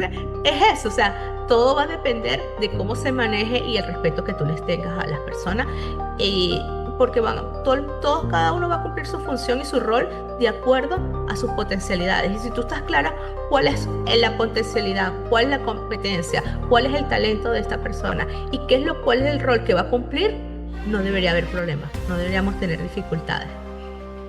es eso, o sea, todo va a depender de cómo se maneje y el respeto que tú les tengas a las personas, y porque cada uno va a cumplir su función y su rol de acuerdo a sus potencialidades. Y si tú estás clara cuál es la potencialidad, cuál es la competencia, cuál es el talento de esta persona y cuál es el rol que va a cumplir, no debería haber problemas, no deberíamos tener dificultades,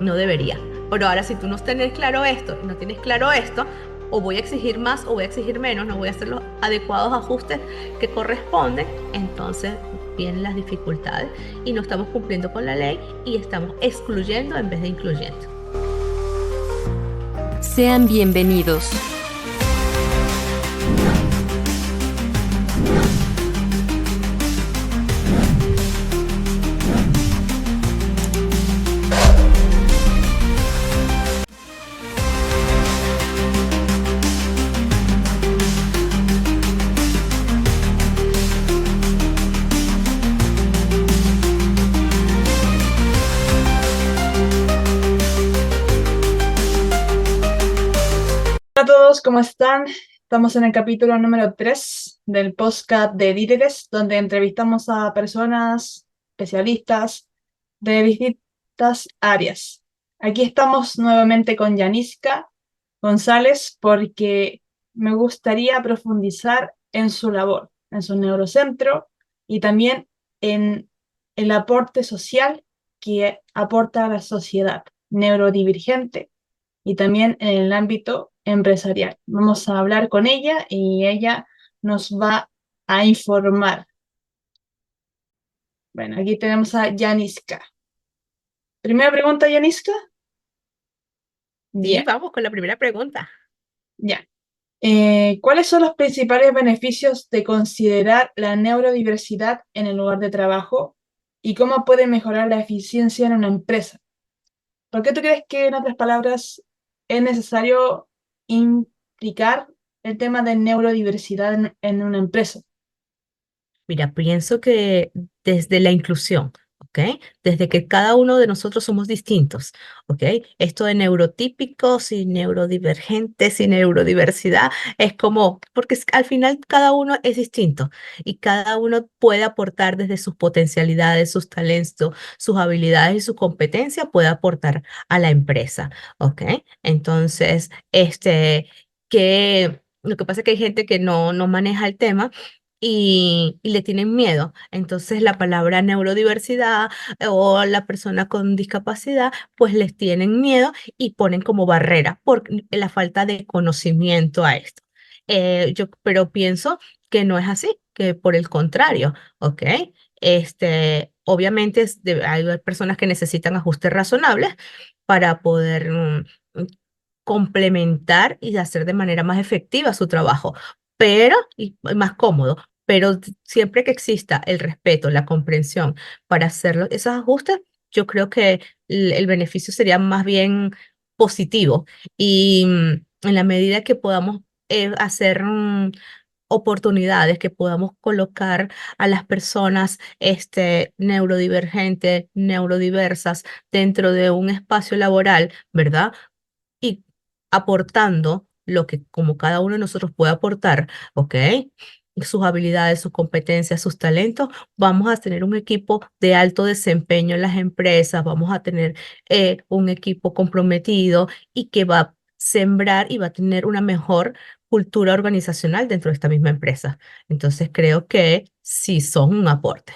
no debería. Pero ahora, si tú no tienes claro esto, no tienes claro esto, o voy a exigir más o voy a exigir menos, no voy a hacer los adecuados ajustes que corresponden, entonces vienen las dificultades y no estamos cumpliendo con la ley y estamos excluyendo en vez de incluyendo. Sean bienvenidos. Hola a todos, ¿cómo están? Estamos en el capítulo número 3 del podcast de Líderes, donde entrevistamos a personas especialistas de distintas áreas. Aquí estamos nuevamente con Yaniska González porque me gustaría profundizar en su labor, en su neurocentro y también en el aporte social que aporta a la sociedad neurodivergente y también en el ámbito empresarial. Vamos a hablar con ella y ella nos va a informar. Bueno, aquí tenemos a Yaniska. Primera pregunta, Yaniska. Sí, Bien, vamos con la primera pregunta. ya. ¿Cuáles son los principales beneficios de considerar la neurodiversidad en el lugar de trabajo y cómo puede mejorar la eficiencia en una empresa? ¿Por qué tú crees que, en otras palabras, es necesario implicar el tema de neurodiversidad en una empresa? Mira, pienso que desde la inclusión, ¿ok? Desde que cada uno de nosotros somos distintos, ¿ok? Esto de neurotípicos y neurodivergentes y neurodiversidad es como, porque al final cada uno es distinto y cada uno puede aportar desde sus potencialidades, sus talentos, sus habilidades y su competencia, puede aportar a la empresa, ¿ok? Entonces, que lo que pasa es que hay gente que no maneja el tema y le tienen miedo. Entonces la palabra neurodiversidad o la persona con discapacidad, pues les tienen miedo y ponen como barrera por la falta de conocimiento a esto. Pero pienso que no es así, que por el contrario, ¿ok? Obviamente hay personas que necesitan ajustes razonables para poder complementar y hacer de manera más efectiva su trabajo, pero y más cómodo. Pero siempre que exista el respeto, la comprensión para hacer esos ajustes, yo creo que el beneficio sería más bien positivo. Y en la medida que podamos hacer oportunidades, que podamos colocar a las personas neurodivergentes, neurodiversas dentro de un espacio laboral, ¿verdad? Y aportando lo que como cada uno de nosotros puede aportar, ¿ok? Sus habilidades, sus competencias, sus talentos, vamos a tener un equipo de alto desempeño en las empresas, vamos a tener un equipo comprometido y que va a sembrar y va a tener una mejor cultura organizacional dentro de esta misma empresa. Entonces creo que sí son un aporte.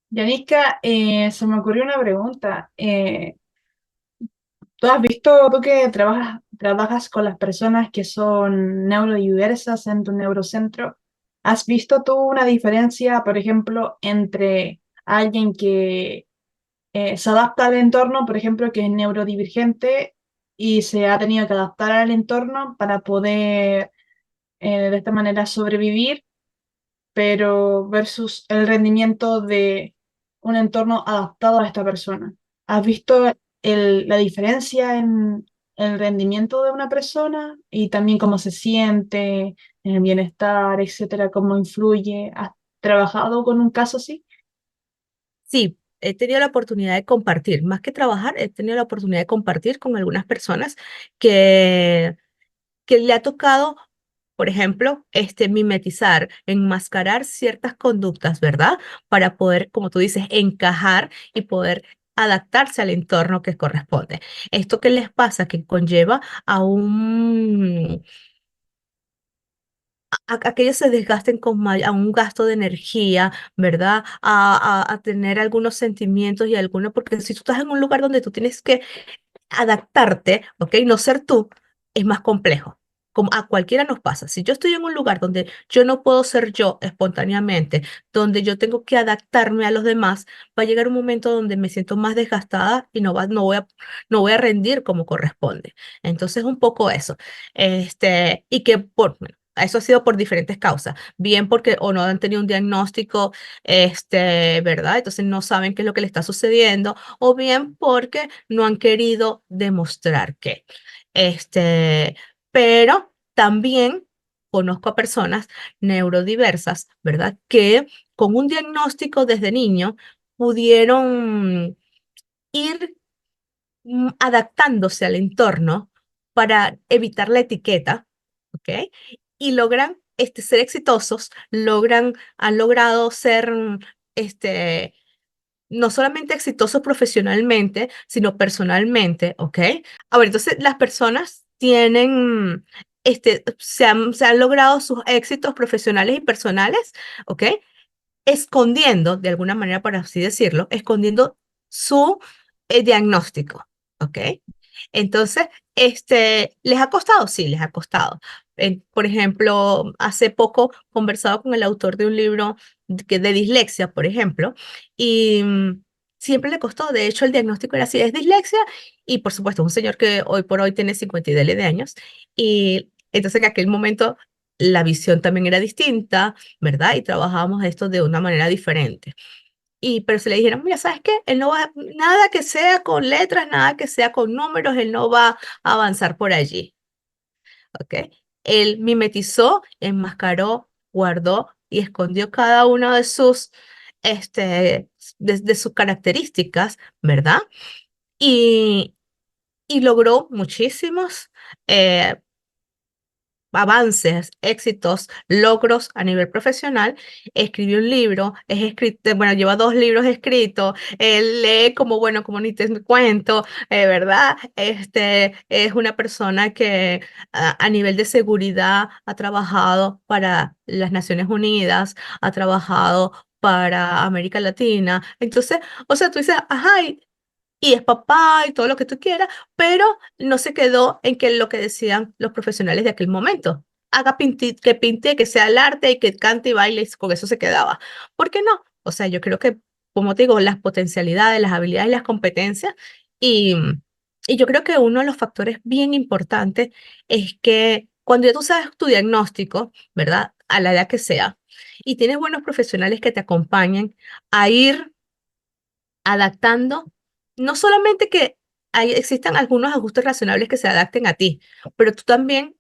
Yanisca, se me ocurrió una pregunta. ¿Tú has visto, tú que trabajas con las personas que son neurodiversas en tu neurocentro, has visto tú una diferencia, por ejemplo, entre alguien que se adapta al entorno, por ejemplo, que es neurodivergente y se ha tenido que adaptar al entorno para poder de esta manera sobrevivir, pero versus el rendimiento de un entorno adaptado a esta persona? ¿Has visto la diferencia en el rendimiento de una persona y también cómo se siente, en el bienestar, etcétera, cómo influye? ¿Has trabajado con un caso así? Sí, he tenido la oportunidad de compartir, más que trabajar, he tenido la oportunidad de compartir con algunas personas que, que le ha tocado por ejemplo, mimetizar, enmascarar ciertas conductas, ¿verdad? Para poder, como tú dices, encajar y poder adaptarse al entorno que corresponde. ¿Esto qué les pasa? Que conlleva a a que ellos se desgasten a un gasto de energía, ¿verdad? A tener algunos sentimientos y algunos, porque si tú estás en un lugar donde tú tienes que adaptarte, ¿ok? No ser tú, es más complejo. Como a cualquiera nos pasa. Si yo estoy en un lugar donde yo no puedo ser yo espontáneamente, donde yo tengo que adaptarme a los demás, va a llegar un momento donde me siento más desgastada y no voy a rendir como corresponde. Entonces, un poco eso. Y que bueno, eso ha sido por diferentes causas. Bien porque o no han tenido un diagnóstico, ¿verdad? Entonces no saben qué es lo que le está sucediendo, o bien porque no han querido demostrar que. Este, pero también conozco a personas neurodiversas, ¿verdad? Que con un diagnóstico desde niño pudieron ir adaptándose al entorno para evitar la etiqueta, ¿ok? Y logran ser exitosos, han logrado ser este, no solamente exitosos profesionalmente, sino personalmente, ¿ok? A ver, entonces las personas tienen, se han logrado sus éxitos profesionales y personales, ¿ok? Escondiendo, de alguna manera, por así decirlo, escondiendo su diagnóstico, ¿ok? Entonces, ¿les ha costado? Sí, les ha costado. Por ejemplo, hace poco conversado con el autor de un libro de dislexia, por ejemplo, y siempre le costó. De hecho, el diagnóstico era así, es dislexia, y por supuesto, un señor que hoy por hoy tiene 50 y dele de años, y entonces en aquel momento la visión también era distinta, ¿verdad? Y trabajábamos esto de una manera diferente. Pero se le dijeron, mira, ¿sabes qué? Él no va, nada que sea con letras, nada que sea con números, él no va a avanzar por allí, ¿ok? Él mimetizó, enmascaró, guardó y escondió cada uno de de sus características, ¿verdad? Y, y logró muchísimos eh, avances, éxitos, logros a nivel profesional. Escribió un libro, es escrito, bueno, lleva 2 libros escritos, él lee como, bueno, como ni te cuento, ¿verdad? Es una persona que a nivel de seguridad ha trabajado para las Naciones Unidas, ha trabajado para América Latina. Entonces, o sea, tú dices, ajá, y es papá y todo lo que tú quieras, pero no se quedó en que lo que decían los profesionales de aquel momento. Que pinte, que sea el arte y que cante y baile, y con eso se quedaba. ¿Por qué no? O sea, yo creo que, como te digo, las potencialidades, las habilidades y las competencias, y, y yo creo que uno de los factores bien importantes es que cuando ya tú sabes tu diagnóstico, ¿verdad? A la edad que sea, y tienes buenos profesionales que te acompañen a ir adaptando, no solamente que existan algunos ajustes razonables que se adapten a ti, pero tú también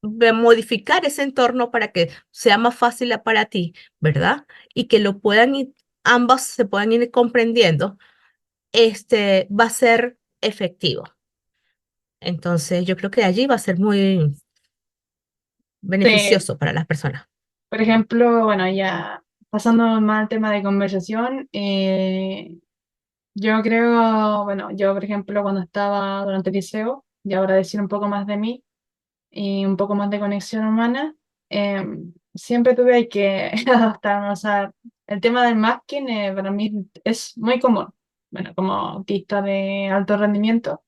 modificar ese entorno para que sea más fácil para ti, ¿verdad? Y que lo puedan ir, ambas se puedan ir comprendiendo, va a ser efectivo. Entonces, yo creo que allí va a ser muy Sí, beneficioso para las personas. por ejemplo, bueno, ya pasando más al tema de conversación, yo creo, bueno, yo por ejemplo cuando estaba durante el liceo, y ahora decir un poco más de mí y un poco más de conexión humana, siempre tuve que adaptarme, o sea, el tema del masking para mí es muy común, bueno, como autista de alto rendimiento,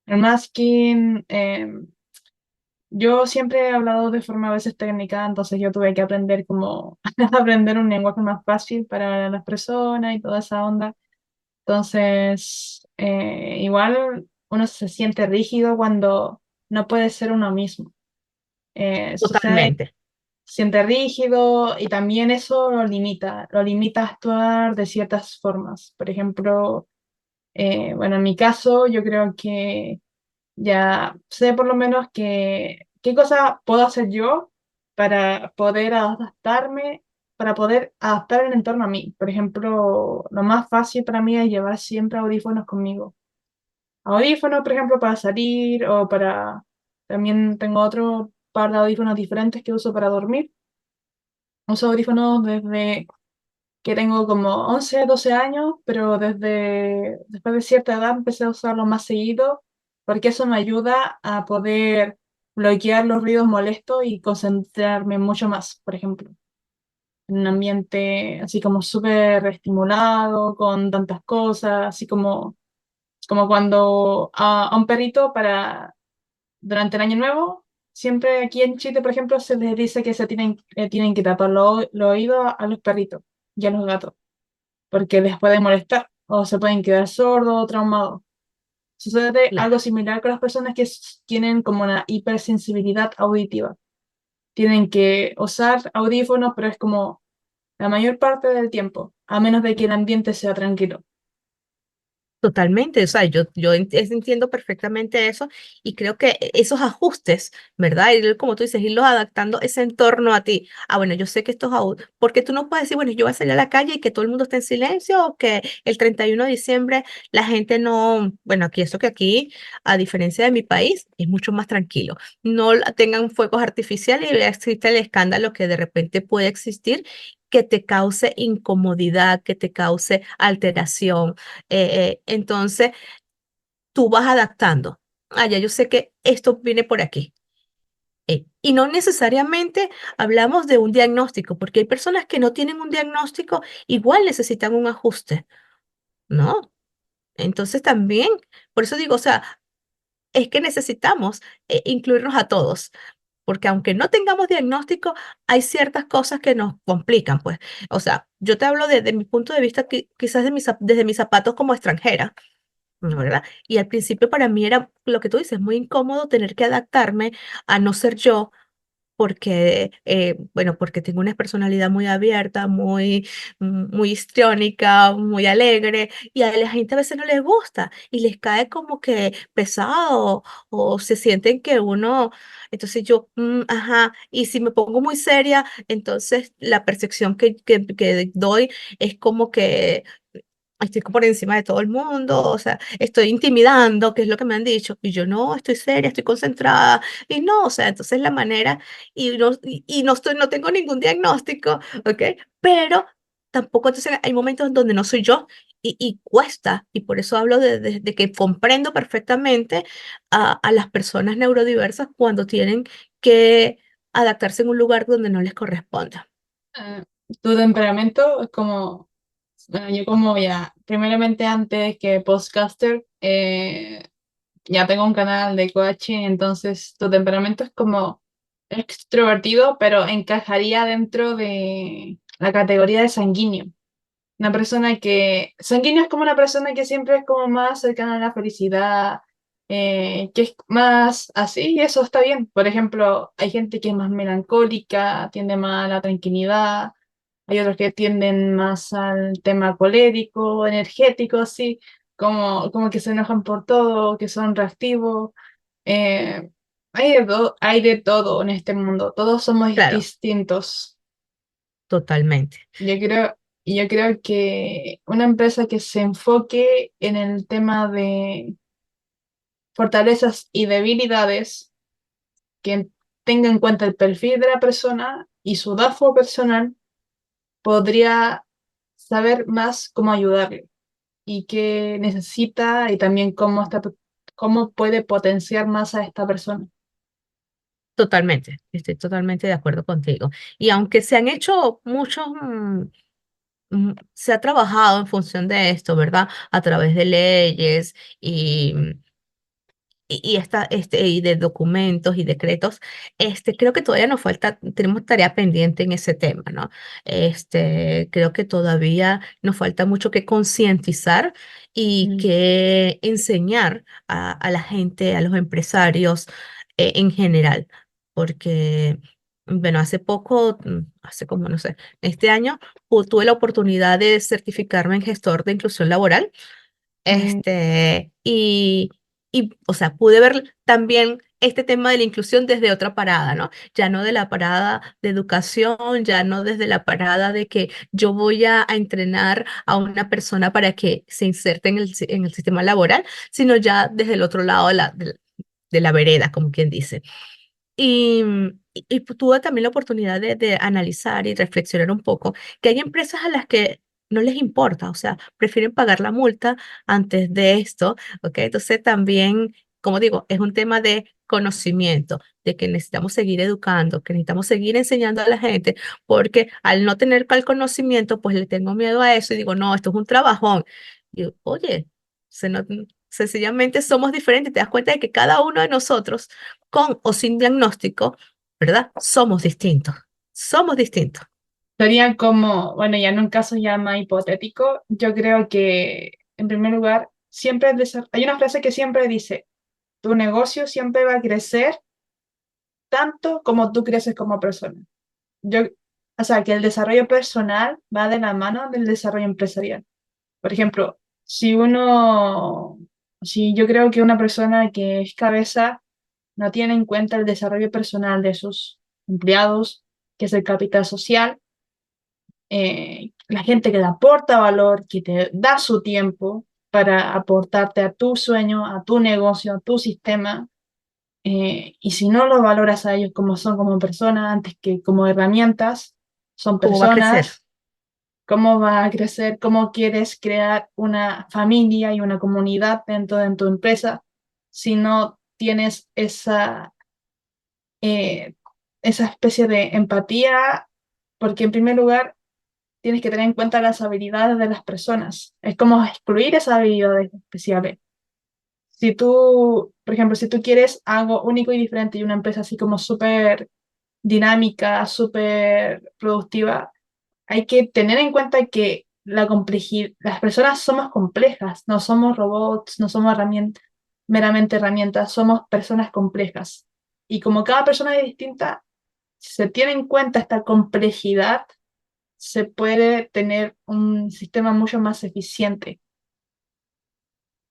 el masking, yo siempre he hablado de forma a veces técnica, entonces yo tuve que aprender como aprender un lenguaje más fácil para las personas y toda esa onda. Entonces, igual uno se siente rígido cuando no puede ser uno mismo. Sucede, Totalmente. se siente rígido y también eso lo limita a actuar de ciertas formas. Por ejemplo, bueno, en mi caso, yo creo que ya sé por lo menos que qué cosa puedo hacer yo para poder adaptarme, para poder adaptar el entorno a mí. Por ejemplo, lo más fácil para mí es llevar siempre audífonos conmigo. Audífonos, por ejemplo, para salir o para... También tengo otro par de audífonos diferentes que uso para dormir. Uso audífonos desde que tengo como 11 12 años, pero desde después de cierta edad empecé a usarlo más seguido porque eso me ayuda a poder bloquear los ruidos molestos y concentrarme mucho más, por ejemplo, en un ambiente así como súper estimulado, con tantas cosas, así como cuando a un perrito durante el año nuevo, siempre aquí en Chile, por ejemplo, se les dice que tienen que tapar los oídos a los perritos y a los gatos porque les puede molestar o se pueden quedar sordos o traumados. Sucede algo Claro. similar con las personas que tienen como una hipersensibilidad auditiva. Tienen que usar audífonos, pero es como la mayor parte del tiempo, a menos de que el ambiente sea tranquilo. Totalmente, o sea, entiendo perfectamente eso y creo que esos ajustes, ¿verdad? Y como tú dices, irlos adaptando ese entorno a ti. Ah, bueno, yo sé que porque tú no puedes decir, bueno, yo voy a salir a la calle y que todo el mundo esté en silencio o que el 31 de diciembre la gente no, bueno, aquí eso que aquí, a diferencia de mi país, es mucho más tranquilo. No tengan fuegos artificiales y existe el escándalo que de repente puede existir que te cause incomodidad, que te cause alteración. Entonces, tú vas adaptando. Ah, ya yo sé que esto viene por aquí. Y no necesariamente hablamos de un diagnóstico, porque hay personas que no tienen un diagnóstico, igual necesitan un ajuste, ¿no? Entonces también, por eso digo, o sea, es que necesitamos incluirnos a todos, porque aunque no tengamos diagnóstico, hay ciertas cosas que nos complican, pues. O sea, yo te hablo de mi punto de vista, quizás desde mis zapatos como extranjera. ¿Verdad? Y al principio para mí era lo que tú dices, muy incómodo tener que adaptarme a no ser yo, porque, bueno, porque tengo una personalidad muy abierta, muy histriónica, muy alegre, y a la gente a veces no les gusta y les cae como que pesado o se sienten que uno, entonces yo, ajá, y si me pongo muy seria, entonces la percepción que doy es como que estoy por encima de todo el mundo, o sea, estoy intimidando, que es lo que me han dicho, y yo no, estoy seria, estoy concentrada, y no, o sea, entonces la manera, y no estoy, no tengo ningún diagnóstico, ¿ok? Pero tampoco, entonces hay momentos donde no soy yo, y cuesta, y por eso hablo de que comprendo perfectamente a las personas neurodiversas cuando tienen que adaptarse en un lugar donde no les corresponda. Eh, Tu temperamento es como, bueno, yo como ya, primeramente antes que podcaster, ya tengo un canal de coaching, entonces tu temperamento es como extrovertido, pero encajaría dentro de la categoría de sanguíneo. Una persona que, sanguíneo es como una persona que siempre es como más cercana a la felicidad, que es más así, y eso está bien. Por ejemplo, hay gente que es más melancólica, tiende más a la tranquilidad, hay otros que tienden más al tema colérico, energético, así, como que se enojan por todo, que son reactivos. Eh, hay de todo en este mundo, todos somos Claro, distintos. totalmente. Yo creo, yo creo que una empresa que se enfoque en el tema de fortalezas y debilidades, que tenga en cuenta el perfil de la persona y su DAFO personal, podría saber más cómo ayudarle y qué necesita y también cómo puede potenciar más a esta persona. Totalmente, estoy totalmente de acuerdo contigo. Y aunque se han hecho muchos, se ha trabajado en función de esto, ¿verdad? A través de leyes y de documentos y decretos, creo que todavía nos falta, tenemos tarea pendiente en ese tema, ¿no? Creo que todavía nos falta mucho que concientizar y Mm. que enseñar a la gente, a los empresarios en general, porque, bueno, hace poco, hace como, no sé, este año tuve la oportunidad de certificarme en gestor de inclusión laboral Mm, o sea, pude ver también este tema de la inclusión desde otra parada, ¿no? Ya no de la parada de educación, ya no desde la parada de que yo voy a entrenar a una persona para que se inserte en el sistema laboral, sino ya desde el otro lado de la vereda, como quien dice. Y tuve también la oportunidad de analizar y reflexionar un poco que hay empresas a las que no les importa, o sea, prefieren pagar la multa antes de esto, ¿ok? Entonces también, como digo, es un tema de conocimiento, de que necesitamos seguir educando, que necesitamos seguir enseñando a la gente, porque al no tener el conocimiento, pues le tengo miedo a eso y digo, no, esto es un trabajón. Y oye, sencillamente somos diferentes, te das cuenta de que cada uno de nosotros con o sin diagnóstico, ¿verdad? Somos distintos. Somos distintos. Sería como, bueno, ya en un caso ya más hipotético, yo creo que, en primer lugar, siempre hay una frase que siempre dice, tu negocio siempre va a crecer tanto como tú creces como persona. Yo, o sea, que el desarrollo personal va de la mano del desarrollo empresarial. Por ejemplo, si yo creo que una persona que es cabeza no tiene en cuenta el desarrollo personal de sus empleados, que es el capital social, la gente que te aporta valor, que te da su tiempo para aportarte a tu sueño, a tu negocio, a tu sistema, y si no lo valoras a ellos como son como personas antes que como herramientas, son ¿Cómo va a crecer? personas, ¿cómo va a crecer? ¿Cómo quieres crear una familia y una comunidad dentro de tu empresa si no tienes eh, esa especie de empatía? Porque en primer lugar, tienes que tener en cuenta las habilidades de las personas. Es como excluir esas habilidades especiales. Si tú, por ejemplo, si tú quieres algo único y diferente y una empresa así como súper dinámica, súper productiva, hay que tener en cuenta que la complejidad, las personas somos complejas, no somos robots, no somos meramente herramientas, somos personas complejas. Y como cada persona es distinta, si se tiene en cuenta esta complejidad, se puede tener un sistema mucho más eficiente.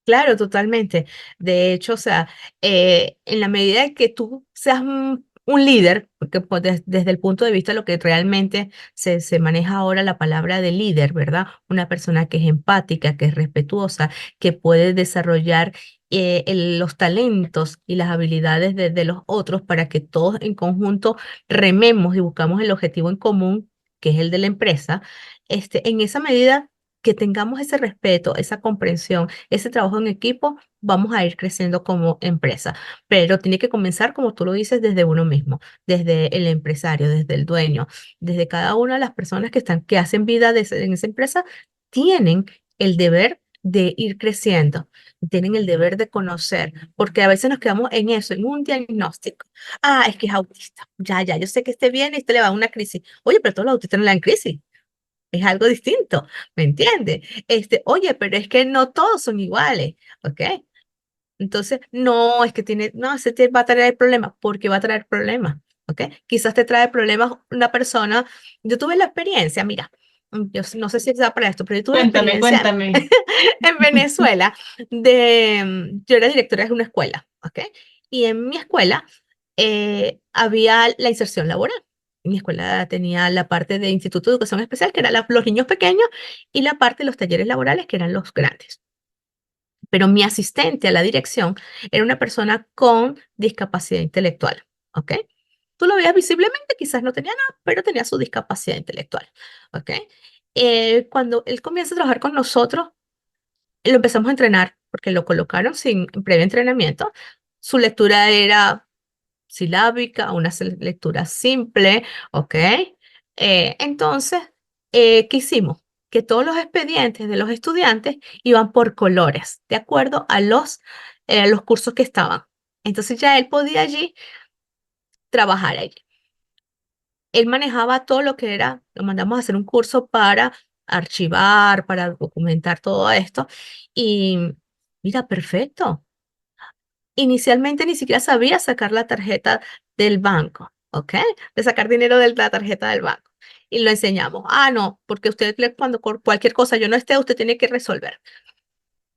Claro, totalmente. De hecho, o sea, en la medida en que tú seas un líder, porque pues, desde el punto de vista de lo que realmente se maneja ahora la palabra de líder, ¿verdad? Una persona que es empática, que es respetuosa, que puede desarrollar los talentos y las habilidades de los otros para que todos en conjunto rememos y buscamos el objetivo en común, que es el de la empresa. En esa medida que tengamos ese respeto, esa comprensión, ese trabajo en equipo, vamos a ir creciendo como empresa. Pero tiene que comenzar, como tú lo dices, desde uno mismo, desde el empresario, desde el dueño, desde cada una de las personas que hacen vida en esa empresa, tienen el deber de ir creciendo, tienen el deber de conocer, porque a veces nos quedamos en eso, en un diagnóstico. Ah, es que es autista. Ya, ya, yo sé que esté bien y este le va a una crisis. Oye, pero todos los autistas no le dan crisis. Es algo distinto, ¿me entiendes? Oye, pero es que no todos son iguales, ¿ok? Entonces, no, es que no, va a traer problemas, porque va a traer problemas, ¿ok? Quizás te trae problemas una persona. Yo tuve la experiencia, mira, no sé si es para esto, pero yo tuve la Cuéntame, experiencia cuéntame. en Venezuela yo era directora de una escuela, ¿ok? Y en mi escuela había la inserción laboral. Mi escuela tenía la parte de Instituto de Educación Especial, que eran los niños pequeños, y la parte de los talleres laborales, que eran los grandes. Pero mi asistente a la dirección era una persona con discapacidad intelectual, ¿ok? Tú lo veías visiblemente, quizás no tenía nada, pero tenía su discapacidad intelectual, ¿ok? Cuando él comienza a trabajar con nosotros, lo empezamos a entrenar porque lo colocaron sin previo entrenamiento. Su lectura era silábica, una lectura simple, ¿ok? Entonces, ¿qué hicimos? Que todos los expedientes de los estudiantes iban por colores, de acuerdo a los cursos que estaban. Entonces ya él podía allí trabajar allí. Él manejaba todo lo que era, lo mandamos a hacer un curso para archivar, para documentar todo esto. Y mira, perfecto. Inicialmente ni siquiera sabía sacar la tarjeta del banco, ¿ok? De sacar dinero de la tarjeta del banco. Y lo enseñamos. Ah, no, porque cuando cualquier cosa yo no esté, usted tiene que resolver.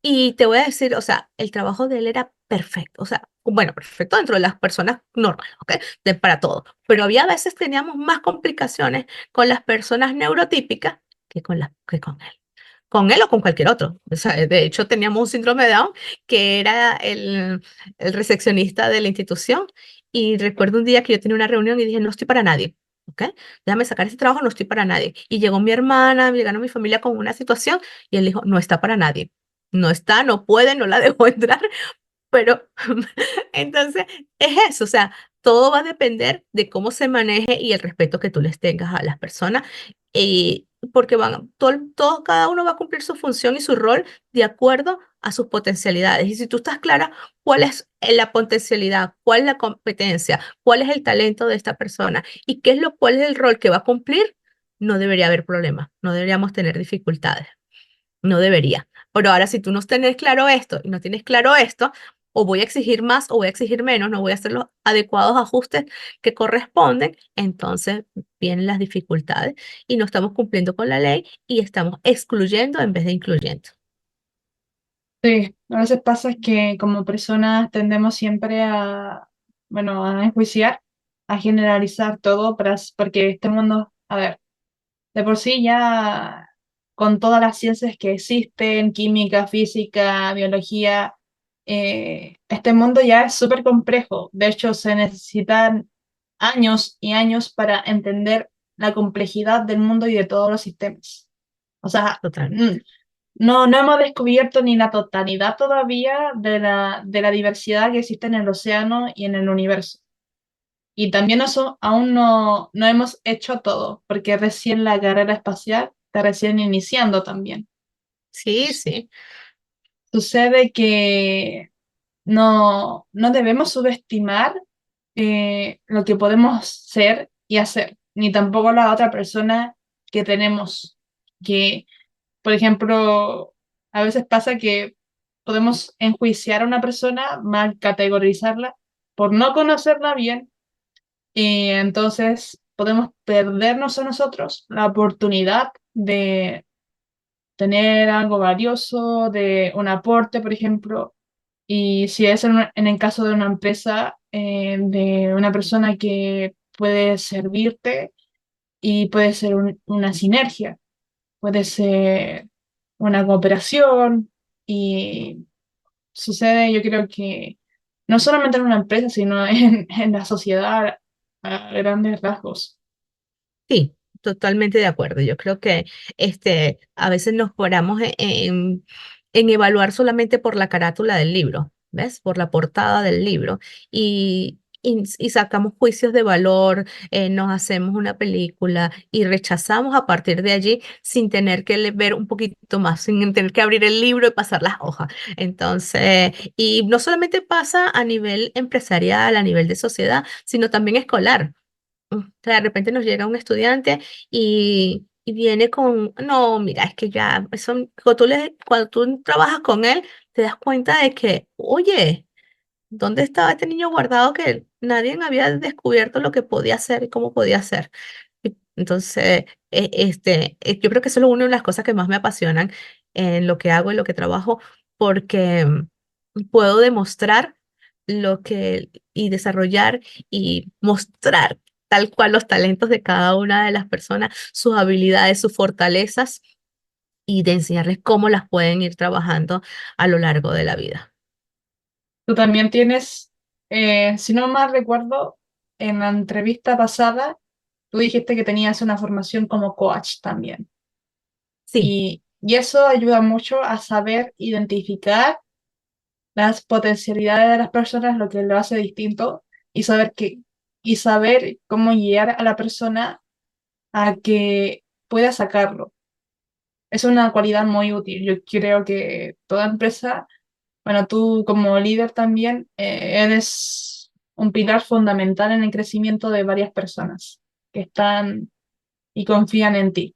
Y te voy a decir, o sea, el trabajo de él era perfecto, o sea, bueno, perfecto dentro de las personas normales, ¿ok? Para todo. Pero había veces teníamos más complicaciones con las personas neurotípicas que con él o con cualquier otro. O sea, de hecho, teníamos un síndrome de Down que era el recepcionista de la institución Y recuerdo un día que yo tenía una reunión y dije, no estoy para nadie, ¿ok? Déjame sacar ese trabajo, no estoy para nadie. Y llegó mi hermana, llegaron mi familia con una situación y él dijo, no está para nadie. No está, no puede, no la dejó entrar, pero entonces es eso, o sea, todo va a depender de cómo se maneje y el respeto que tú les tengas a las personas, porque cada uno va a cumplir su función y su rol de acuerdo a sus potencialidades. Y si tú estás clara cuál es la potencialidad, cuál es la competencia, cuál es el talento de esta persona y cuál es el rol que va a cumplir, no debería haber problema, no deberíamos tener dificultades. No debería. Pero ahora, si tú no tienes claro esto y no tienes claro esto, o voy a exigir más o voy a exigir menos, no voy a hacer los adecuados ajustes que corresponden, entonces vienen las dificultades y no estamos cumpliendo con la ley y estamos excluyendo en vez de incluyendo. Sí, a veces pasa que como personas tendemos siempre a, bueno, a enjuiciar, a generalizar todo porque este mundo, a ver, de por sí ya con todas las ciencias que existen, química, física, biología, este mundo ya es súper complejo. De hecho, se necesitan años y años para entender la complejidad del mundo y de todos los sistemas. O sea, Totalmente. no hemos descubierto ni la totalidad todavía de la diversidad que existe en el océano y en el universo. Y también eso aún no hemos hecho todo, porque recién la carrera espacial está recién iniciando también. Sí, sí, Sucede que no debemos subestimar lo que podemos ser y hacer, ni tampoco la otra persona que tenemos. Que, por ejemplo, a veces pasa que podemos enjuiciar a una persona, mal categorizarla, por no conocerla bien, y entonces podemos perdernos a nosotros la oportunidad de tener algo valioso, de un aporte, por ejemplo, y si es en el caso de una empresa, de una persona que puede servirte y puede ser una sinergia, puede ser una cooperación y sucede, yo creo que no solamente en una empresa, sino en la sociedad a grandes rasgos. sí, totalmente de acuerdo. Yo creo que a veces nos paramos en evaluar solamente por la carátula del libro, ¿ves? Por la portada del libro y sacamos juicios de valor, nos hacemos una película y rechazamos a partir de allí sin tener que ver un poquito más, sin tener que abrir el libro y pasar las hojas. Entonces, y no solamente pasa a nivel empresarial, a nivel de sociedad, sino también escolar. O sea, de repente nos llega un estudiante y viene con, no, mira, es que ya, cuando tú trabajas con él, te das cuenta de que, oye, ¿dónde estaba este niño guardado que nadie había descubierto lo que podía hacer y cómo podía hacer? Entonces, yo creo que eso es una de las cosas que más me apasionan en lo que hago y lo que trabajo, porque puedo demostrar y desarrollar y mostrar tal cual los talentos de cada una de las personas, sus habilidades, sus fortalezas y de enseñarles cómo las pueden ir trabajando a lo largo de la vida. Tú también tienes, si no mal recuerdo, en la entrevista pasada, tú dijiste que tenías una formación como coach también. Sí, Y eso ayuda mucho a saber identificar las potencialidades de las personas, lo que lo hace distinto, y y saber cómo guiar a la persona a que pueda sacarlo. Es una cualidad muy útil. Yo creo que toda empresa, bueno, tú como líder también, eres un pilar fundamental en el crecimiento de varias personas que están y confían en ti.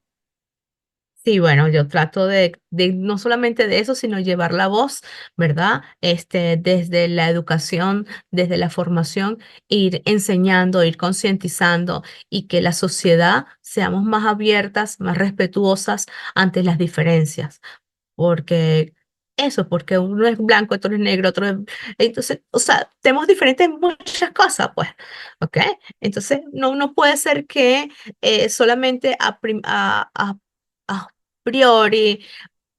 sí, bueno, yo trato de no solamente de eso, sino llevar la voz, ¿verdad? Desde la educación, desde la formación, ir enseñando, ir concientizando y que la sociedad seamos más abiertas, más respetuosas ante las diferencias. Porque porque uno es blanco, otro es negro, otro es... Entonces, o sea, tenemos diferentes muchas cosas, pues, ¿ok? Entonces, no puede ser que solamente a priori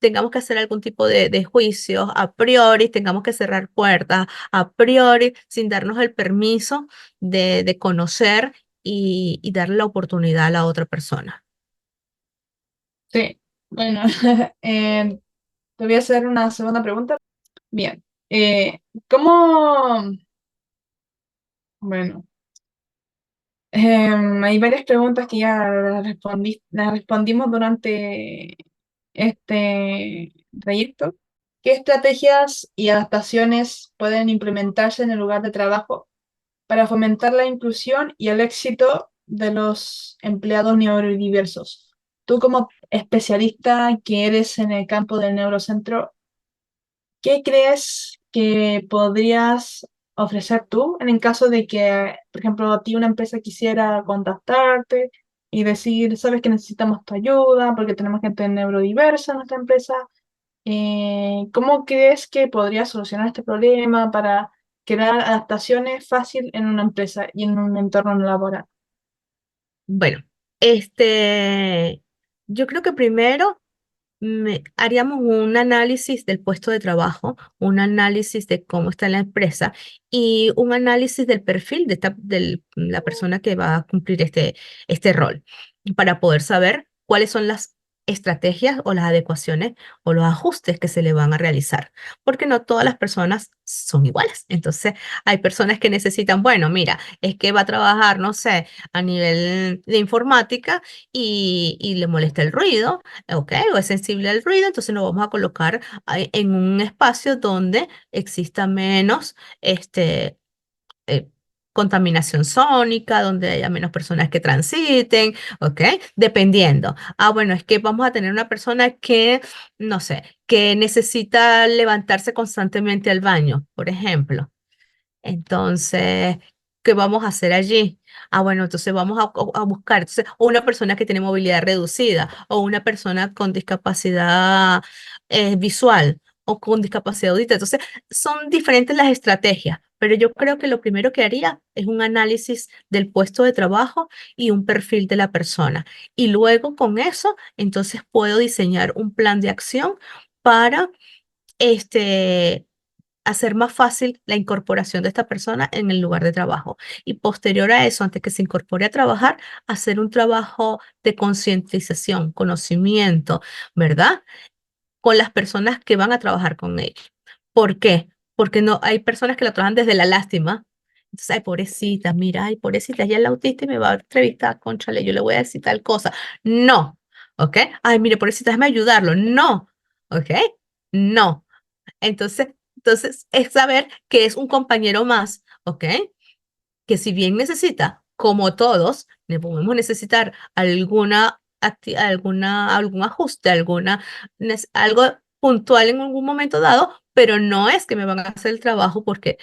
tengamos que hacer algún tipo de juicios a priori, tengamos que cerrar puertas a priori sin darnos el permiso de conocer y darle la oportunidad a la otra persona. Sí, bueno, eh, te voy a hacer una segunda pregunta. Bien, ¿cómo? Bueno, hay varias preguntas que ya las respondimos durante este trayecto. ¿Qué estrategias y adaptaciones pueden implementarse en el lugar de trabajo para fomentar la inclusión y el éxito de los empleados neurodiversos? Tú como especialista que eres en el campo del neurocentro, ¿qué crees que podrías ofrecer tú en el caso de que, por ejemplo, a ti una empresa quisiera contactarte y decir, sabes que necesitamos tu ayuda porque tenemos gente neurodiversa en nuestra empresa? ¿Cómo crees que podrías solucionar este problema para crear adaptaciones fácil en una empresa y en un entorno laboral? Bueno, este, yo creo que primero haríamos un análisis del puesto de trabajo, un análisis de cómo está la empresa y un análisis del perfil de la persona que va a cumplir este rol para poder saber cuáles son las estrategias o las adecuaciones o los ajustes que se le van a realizar, porque no todas las personas son iguales. Entonces, hay personas que necesitan, bueno, mira, es que va a trabajar, no sé, a nivel de informática y le molesta el ruido. Ok, o es sensible al ruido, entonces nos vamos a colocar en un espacio donde exista menos eh, contaminación sónica, donde haya menos personas que transiten, ok, dependiendo. Ah, bueno, es que vamos a tener una persona que, no sé, que necesita levantarse constantemente al baño, por ejemplo. Entonces, ¿qué vamos a hacer allí? Ah, bueno, entonces vamos a buscar, entonces, o una persona que tiene movilidad reducida, o una persona con discapacidad visual, o con discapacidad auditiva. Entonces, son diferentes las estrategias, pero yo creo que lo primero que haría es un análisis del puesto de trabajo y un perfil de la persona. Y luego con eso, entonces puedo diseñar un plan de acción para este hacer más fácil la incorporación de esta persona en el lugar de trabajo. Y posterior a eso, antes que se incorpore a trabajar, hacer un trabajo de concientización, conocimiento, ¿verdad? Con las personas que van a trabajar con ellos. ¿Por qué? Porque no hay personas que la trabajan desde la lástima. Entonces, ay, pobrecita, mira, ay, pobrecita, ella es la autista y me va a entrevistar, cónchale, yo le voy a decir tal cosa. No, ¿ok? Ay, mire, pobrecita, déjame ayudarlo. No, ¿ok? No. Entonces es saber que es un compañero más, ¿ok? Que si bien necesita, como todos, le podemos necesitar algún ajuste, algo puntual en algún momento dado, pero no es que me van a hacer el trabajo porque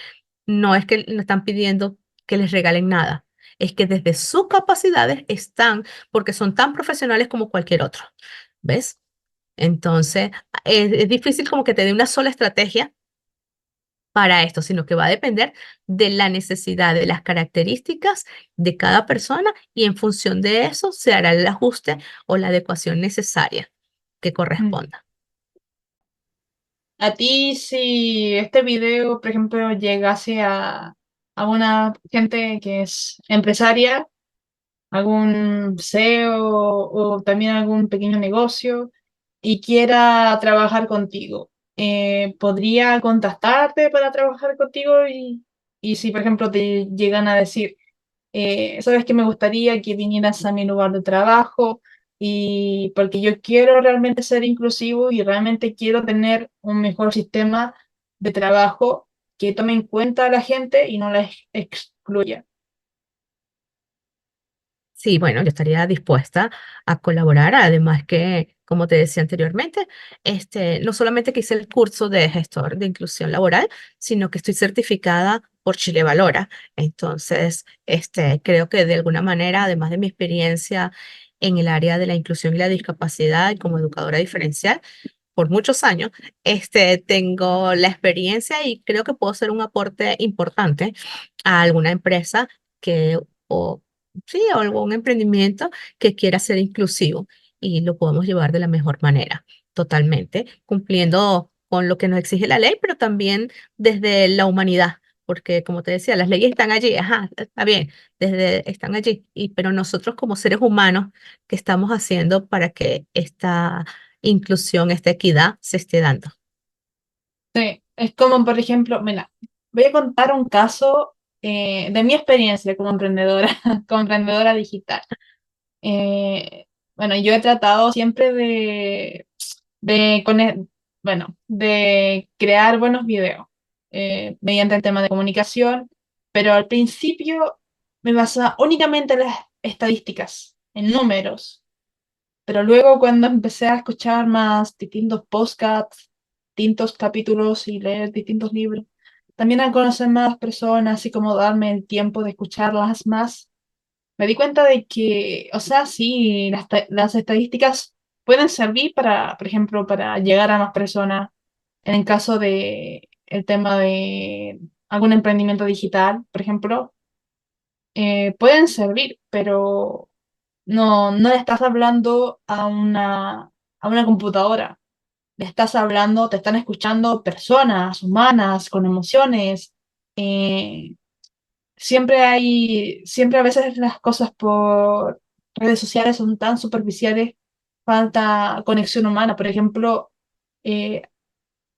no es que nos están pidiendo que les regalen nada. Es que desde sus capacidades están, porque son tan profesionales como cualquier otro. ¿Ves? Entonces, es difícil como que te dé una sola estrategia para esto, sino que va a depender de la necesidad, de las características de cada persona y en función de eso se hará el ajuste o la adecuación necesaria que Mm. corresponda. A ti, si este video, por ejemplo, llegase a una gente que es empresaria, algún CEO o también algún pequeño negocio y quiera trabajar contigo, ¿podría contactarte para trabajar contigo? Y si, por ejemplo, te llegan a decir, sabes que me gustaría que vinieras a mi lugar de trabajo y porque yo quiero realmente ser inclusivo y realmente quiero tener un mejor sistema de trabajo que tome en cuenta a la gente y no la excluya. Sí, bueno, yo estaría dispuesta a colaborar, además que, como te decía anteriormente, no solamente que hice el curso de gestor de inclusión laboral, sino que estoy certificada por Chile Valora. Entonces, creo que de alguna manera, además de mi experiencia en el área de la inclusión y la discapacidad y como educadora diferencial, por muchos años, tengo la experiencia y creo que puedo ser un aporte importante a alguna empresa que, o sí, o algún emprendimiento que quiera ser inclusivo y lo podemos llevar de la mejor manera. totalmente, cumpliendo con lo que nos exige la ley, pero también desde la humanidad, porque como te decía, las leyes están allí, ajá, está bien, están allí, pero nosotros como seres humanos, ¿qué estamos haciendo para que esta inclusión, esta equidad se esté dando? Sí, es como, por ejemplo, mira, voy a contar un caso de mi experiencia como emprendedora, como emprendedora digital. Bueno, yo he tratado siempre de, cone- de crear buenos videos mediante el tema de comunicación, pero al principio me basaba únicamente en las estadísticas, en números. Pero luego cuando empecé a escuchar más distintos podcasts, distintos capítulos y leer distintos libros, también a conocer más personas, así como darme el tiempo de escucharlas más, me di cuenta de que, o sea, sí, las estadísticas pueden servir para, por ejemplo, para llegar a más personas en el caso de el tema de algún emprendimiento digital, por ejemplo, pueden servir, pero no le estás hablando a una computadora, le estás hablando, te están escuchando personas humanas con emociones. eh, siempre a veces las cosas por redes sociales son tan superficiales, falta conexión humana. Por ejemplo, eh,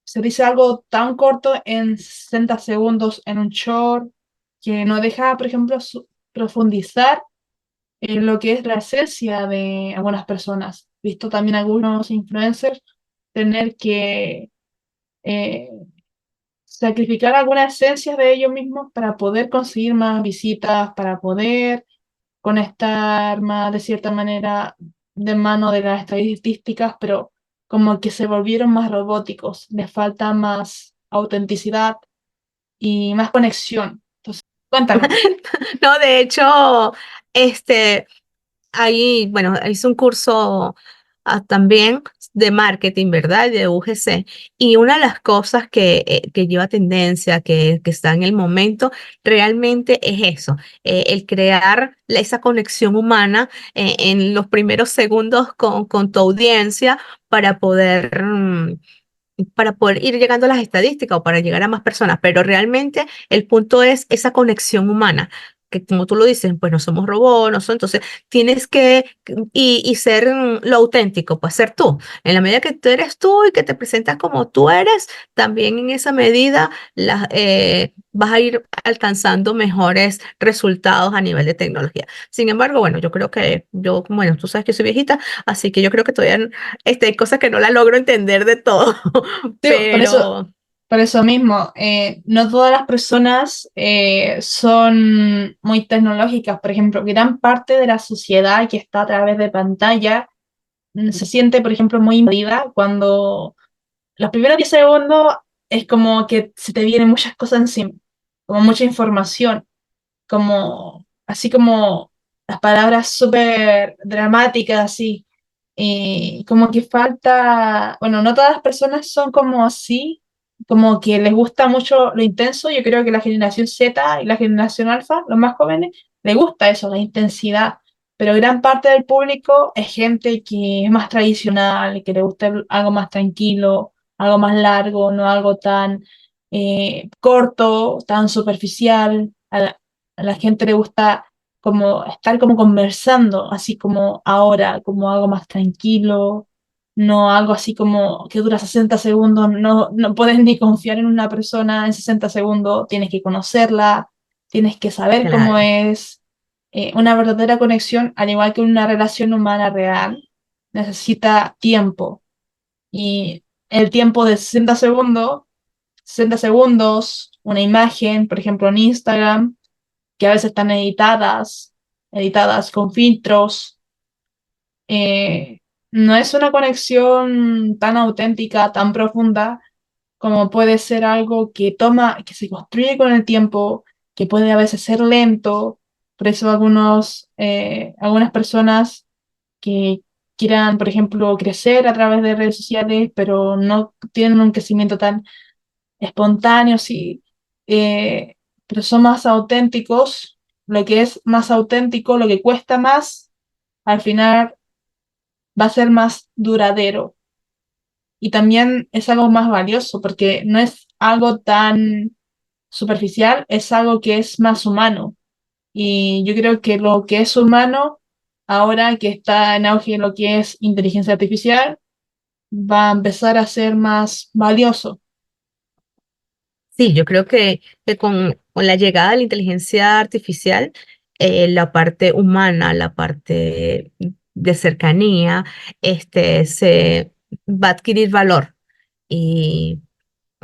se dice algo tan corto en 60 segundos en un short que no deja, por ejemplo, profundizar lo que es la esencia de algunas personas. Visto también algunos influencers tener que eh, sacrificar algunas esencias de ellos mismos para poder conseguir más visitas, para poder conectar más de cierta manera de mano de las estadísticas, pero como que se volvieron más robóticos, les falta más autenticidad y más conexión. Entonces, cuéntame. No, de hecho, este, ahí, bueno, hice un curso también de marketing, ¿verdad? De UGC. Y una de las cosas que lleva tendencia, que está en el momento, realmente es eso, el crear esa conexión humana en los primeros segundos con tu audiencia para poder ir llegando a las estadísticas o para llegar a más personas, pero realmente el punto es esa conexión humana, que como tú lo dices, pues no somos robots, no son, entonces tienes que y ser lo auténtico, pues ser tú. En la medida que tú eres tú y que te presentas como tú eres, también en esa medida vas a ir alcanzando mejores resultados a nivel de tecnología. Sin embargo, bueno, yo creo que yo, bueno, tú sabes que soy viejita, así que yo creo que todavía hay cosas que no la logro entender de todo. Sí, Pero, por eso mismo, no todas las personas son muy tecnológicas. Por ejemplo, gran parte de la sociedad que está a través de pantalla se siente, por ejemplo, muy invadida cuando los primeros 10 segundos es como que se te vienen muchas cosas encima, como mucha información, como así como las palabras súper dramáticas, así. Y como que falta, bueno, no todas las personas son como así, como que les gusta mucho lo intenso. Yo creo que la generación Z y la generación Alfa, los más jóvenes, les gusta eso, la intensidad. Pero gran parte del público es gente que es más tradicional, que le gusta algo más tranquilo, algo más largo, no algo tan corto, tan superficial. A la gente le gusta como estar como conversando, así como ahora, como algo más tranquilo, no algo así como que dura 60 segundos, no puedes ni confiar en una persona en 60 segundos, tienes que conocerla, tienes que saber cómo claro, es una verdadera conexión, al igual que una relación humana real, necesita tiempo. Y el tiempo de 60 segundos, una imagen, por ejemplo, en Instagram, que a veces están editadas con filtros. eh, no es una conexión tan auténtica, tan profunda, como puede ser algo que que se construye con el tiempo, que puede a veces ser lento. Por eso algunas personas que quieran, por ejemplo, crecer a través de redes sociales, pero no tienen un crecimiento tan espontáneos pero son más auténticos. Lo que es más auténtico, lo que cuesta más, al final va a ser más duradero. y también es algo más valioso porque no es algo tan superficial, es algo que es más humano. Y yo creo que lo que es humano, ahora que está en auge lo que es inteligencia artificial, va a empezar a ser más valioso. Sí, yo creo que con la llegada de la inteligencia artificial, la parte humana, la parte de cercanía, se va a adquirir valor. Y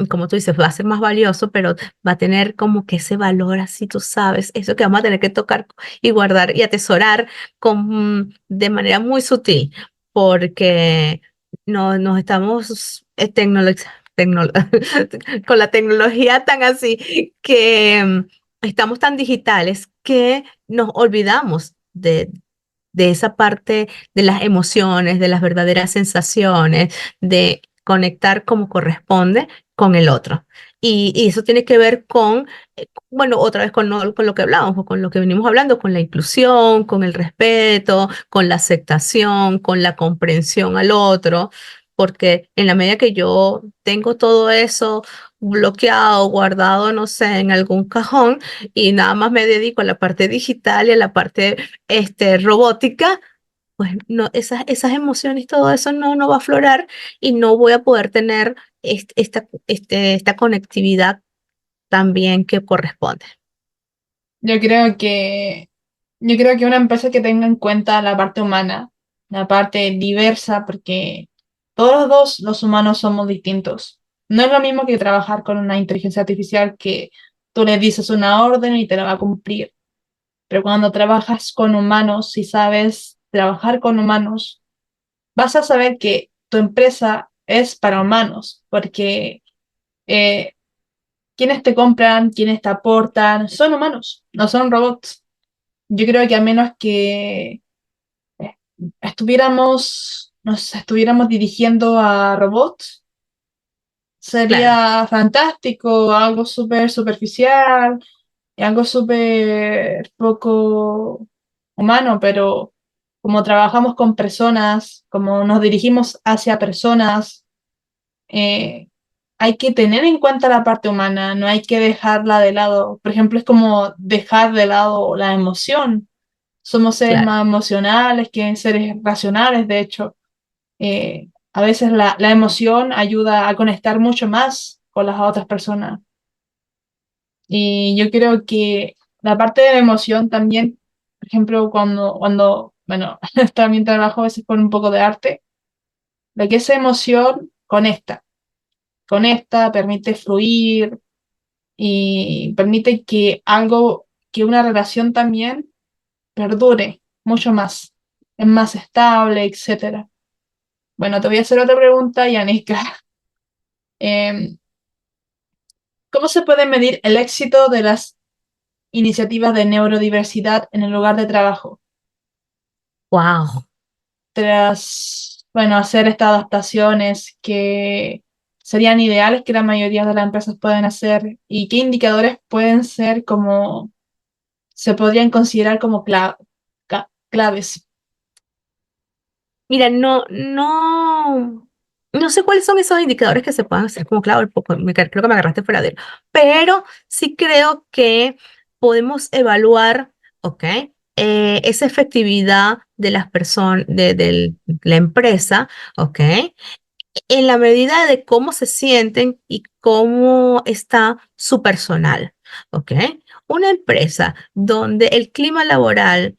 como tú dices, va a ser más valioso, pero va a tener como que ese valor así, tú sabes, eso que vamos a tener que tocar y guardar y atesorar de manera muy sutil, porque no, nos estamos tecnolo- con la tecnología tan así que estamos tan digitales que nos olvidamos de esa parte de las emociones, de las verdaderas sensaciones, de conectar como corresponde con el otro. Y eso tiene que ver bueno, otra vez con lo que hablábamos, con lo que venimos hablando, con la inclusión, con el respeto, con la aceptación, con la comprensión al otro, porque en la medida que yo tengo todo eso bloqueado, guardado, no sé, en algún cajón y nada más me dedico a la parte digital y a la parte robótica, pues no, esas emociones, todo eso no va a aflorar y no voy a poder tener esta conectividad también que corresponde. Yo creo que, yo creo que una empresa que tenga en cuenta la parte humana, la parte diversa, porque todos los humanos somos distintos. No es lo mismo que trabajar con una inteligencia artificial que tú le dices una orden y te la va a cumplir. Pero cuando trabajas con humanos, si sabes trabajar con humanos, vas a saber que tu empresa es para humanos, porque eh, quienes te compran, quienes te aportan, son humanos, no son robots. Yo creo que a menos que eh, nos estuviéramos dirigiendo a robots, Claro, sería fantástico, algo súper superficial, y algo súper poco humano, pero como trabajamos con personas, como nos dirigimos hacia personas, eh, hay que tener en cuenta la parte humana, no hay que dejarla de lado. Por ejemplo, es como dejar de lado la emoción. Somos seres claro. más emocionales que seres racionales, de hecho. A veces la emoción ayuda a conectar mucho más con las otras personas. Y yo creo que la parte de la emoción también, por ejemplo, bueno, también trabajo a veces con un poco de arte, de que esa emoción conecta, permite fluir y permite que una relación también perdure mucho más, es más estable, etcétera. Bueno, te voy a hacer otra pregunta, Yanika. Em, ¿Cómo se puede medir el éxito de las iniciativas de neurodiversidad en el lugar de trabajo? Wow. Tras, bueno, hacer estas adaptaciones que serían ideales que la mayoría de las empresas pueden hacer y qué indicadores pueden ser como, se podrían considerar como claves. Mira, no sé cuáles son esos indicadores que se puedan hacer como claro, creo que me agarraste fuera de él, pero sí creo que podemos evaluar, ¿ok? Esa efectividad de las personas, de la empresa, ¿ok? En la medida de cómo se sienten y cómo está su personal, ¿ok? Una empresa donde el clima laboral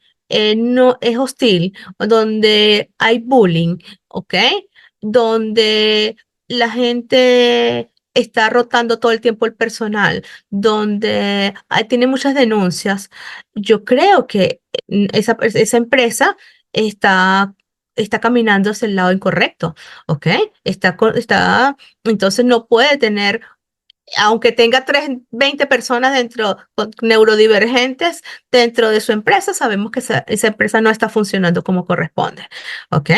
no es hostil, donde hay bullying, ¿ok? Donde la gente está rotando todo el tiempo el personal, donde tiene muchas denuncias, yo creo que esa empresa está, está caminando hacia el lado incorrecto. ¿Ok? Entonces no puede tener, aunque tenga 20 personas neurodivergentes dentro de su empresa, sabemos que esa empresa no está funcionando como corresponde. ¿Ok?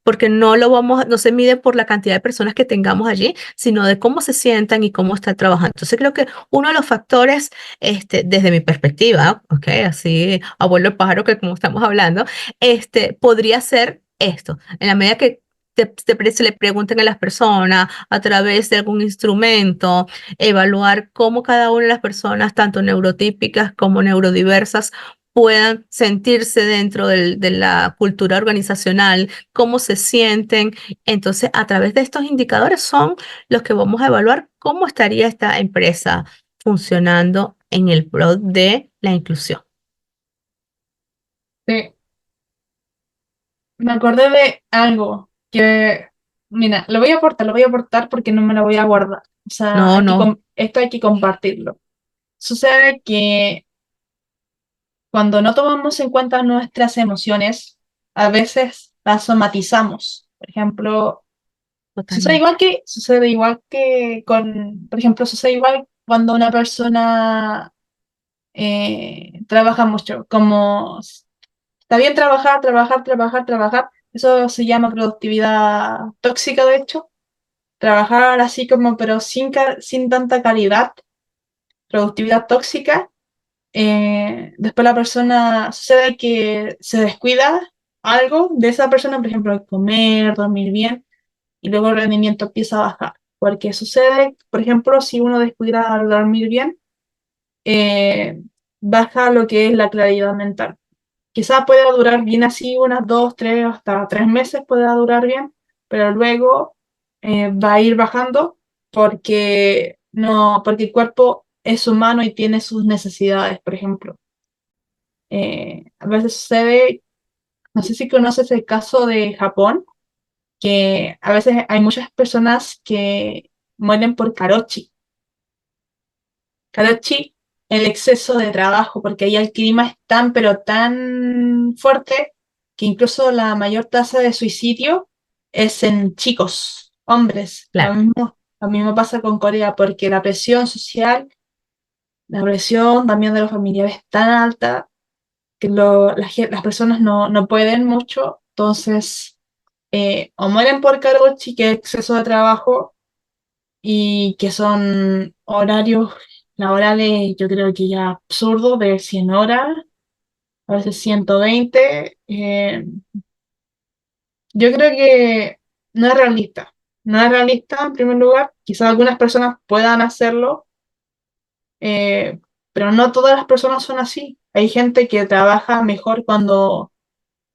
Porque no se mide por la cantidad de personas que tengamos allí, sino de cómo se sientan y cómo están trabajando. Entonces creo que uno de los factores, desde mi perspectiva, ¿ok? Así, abuelo pájaro, que como estamos hablando, podría ser esto, en la medida que se le pregunten a las personas a través de algún instrumento, evaluar cómo cada una de las personas, tanto neurotípicas como neurodiversas, puedan sentirse dentro de la cultura organizacional, cómo se sienten. Entonces, a través de estos indicadores son los que vamos a evaluar cómo estaría esta empresa funcionando en el pro de la inclusión. Sí, me acordé de algo que, mira, lo voy a aportar porque no me lo voy a guardar. O sea, No, no, esto hay que compartirlo. Sucede que cuando no tomamos en cuenta nuestras emociones, a veces las somatizamos. Por ejemplo, totalmente. sucede igual que con, por ejemplo, sucede igual cuando una persona trabaja mucho, como está bien trabajar, trabajar, trabajar, trabajar. Eso se llama productividad tóxica, de hecho. Trabajar así como, pero sin tanta calidad, productividad tóxica. Después la persona sucede que se descuida algo de esa persona, por ejemplo, comer, dormir bien, y luego el rendimiento empieza a bajar. Porque sucede, por ejemplo, si uno descuida al dormir bien, eh, baja lo que es la claridad mental. Quizás pueda durar bien así unas 2, 3, hasta 3 meses pueda durar bien, pero luego va a ir bajando porque no, porque el cuerpo es humano y tiene sus necesidades, por ejemplo. A veces sucede, no sé si conoces el caso de Japón, que a veces hay muchas personas que mueren por karochi. Karachi, el exceso de trabajo, porque ahí el clima es tan, pero tan fuerte que incluso la mayor tasa de suicidio es en chicos, hombres. Claro. Lo mismo pasa con Corea, porque la presión social, la presión también de los familiares es tan alta que las personas no pueden mucho, entonces o mueren por Karochi, que es exceso de trabajo, y que son horarios laborales, yo creo que ya absurdos, de 100 horas, a veces 120. Yo creo que no es realista. No es realista en primer lugar. Quizás algunas personas puedan hacerlo, eh, pero no todas las personas son así. Hay gente que trabaja mejor cuando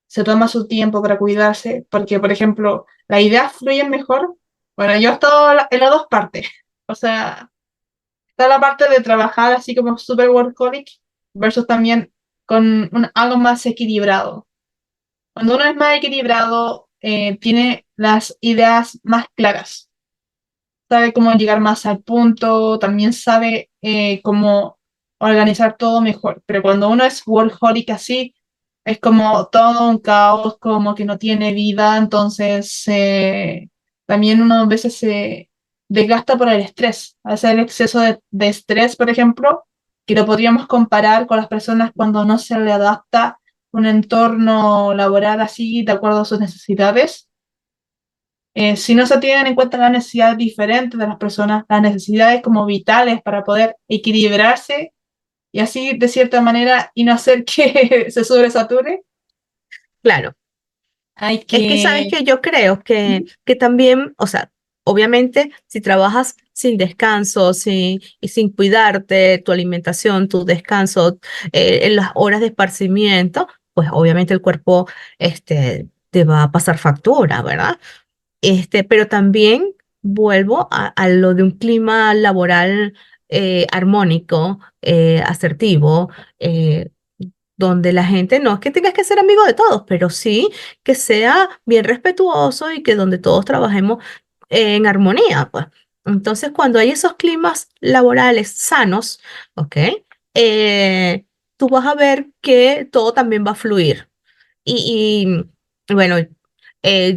se toma su tiempo para cuidarse, porque, por ejemplo, las ideas fluyen mejor. Bueno, yo he estado en las dos partes. O sea, está la parte de trabajar así como super workaholic versus también con algo más equilibrado. Cuando uno es más equilibrado, tiene las ideas más claras, sabe cómo llegar más al punto, también sabe cómo organizar todo mejor. Pero cuando uno es workaholic así, es como todo un caos, como que no tiene vida, entonces también uno a veces se desgasta por el estrés. A veces el exceso de estrés, por ejemplo, que lo podríamos comparar con las personas cuando no se le adapta un entorno laboral así de acuerdo a sus necesidades. Si no se tienen en cuenta las necesidades diferentes de las personas, las necesidades como vitales para poder equilibrarse y así de cierta manera y no hacer que se sobresature, Claro. hay Es que sabes que... que yo creo que también, o sea, obviamente si trabajas sin descanso, y sin cuidarte, tu alimentación, tu descanso, en las horas de esparcimiento, pues obviamente el cuerpo te va a pasar factura, ¿verdad? Pero también vuelvo a lo de un clima laboral armónico, asertivo, donde la gente no es que tengas que ser amigo de todos, pero sí que sea bien respetuoso y que donde todos trabajemos en armonía, pues. Entonces, cuando hay esos climas laborales sanos, ¿ok? Tú vas a ver que todo también va a fluir. Bueno,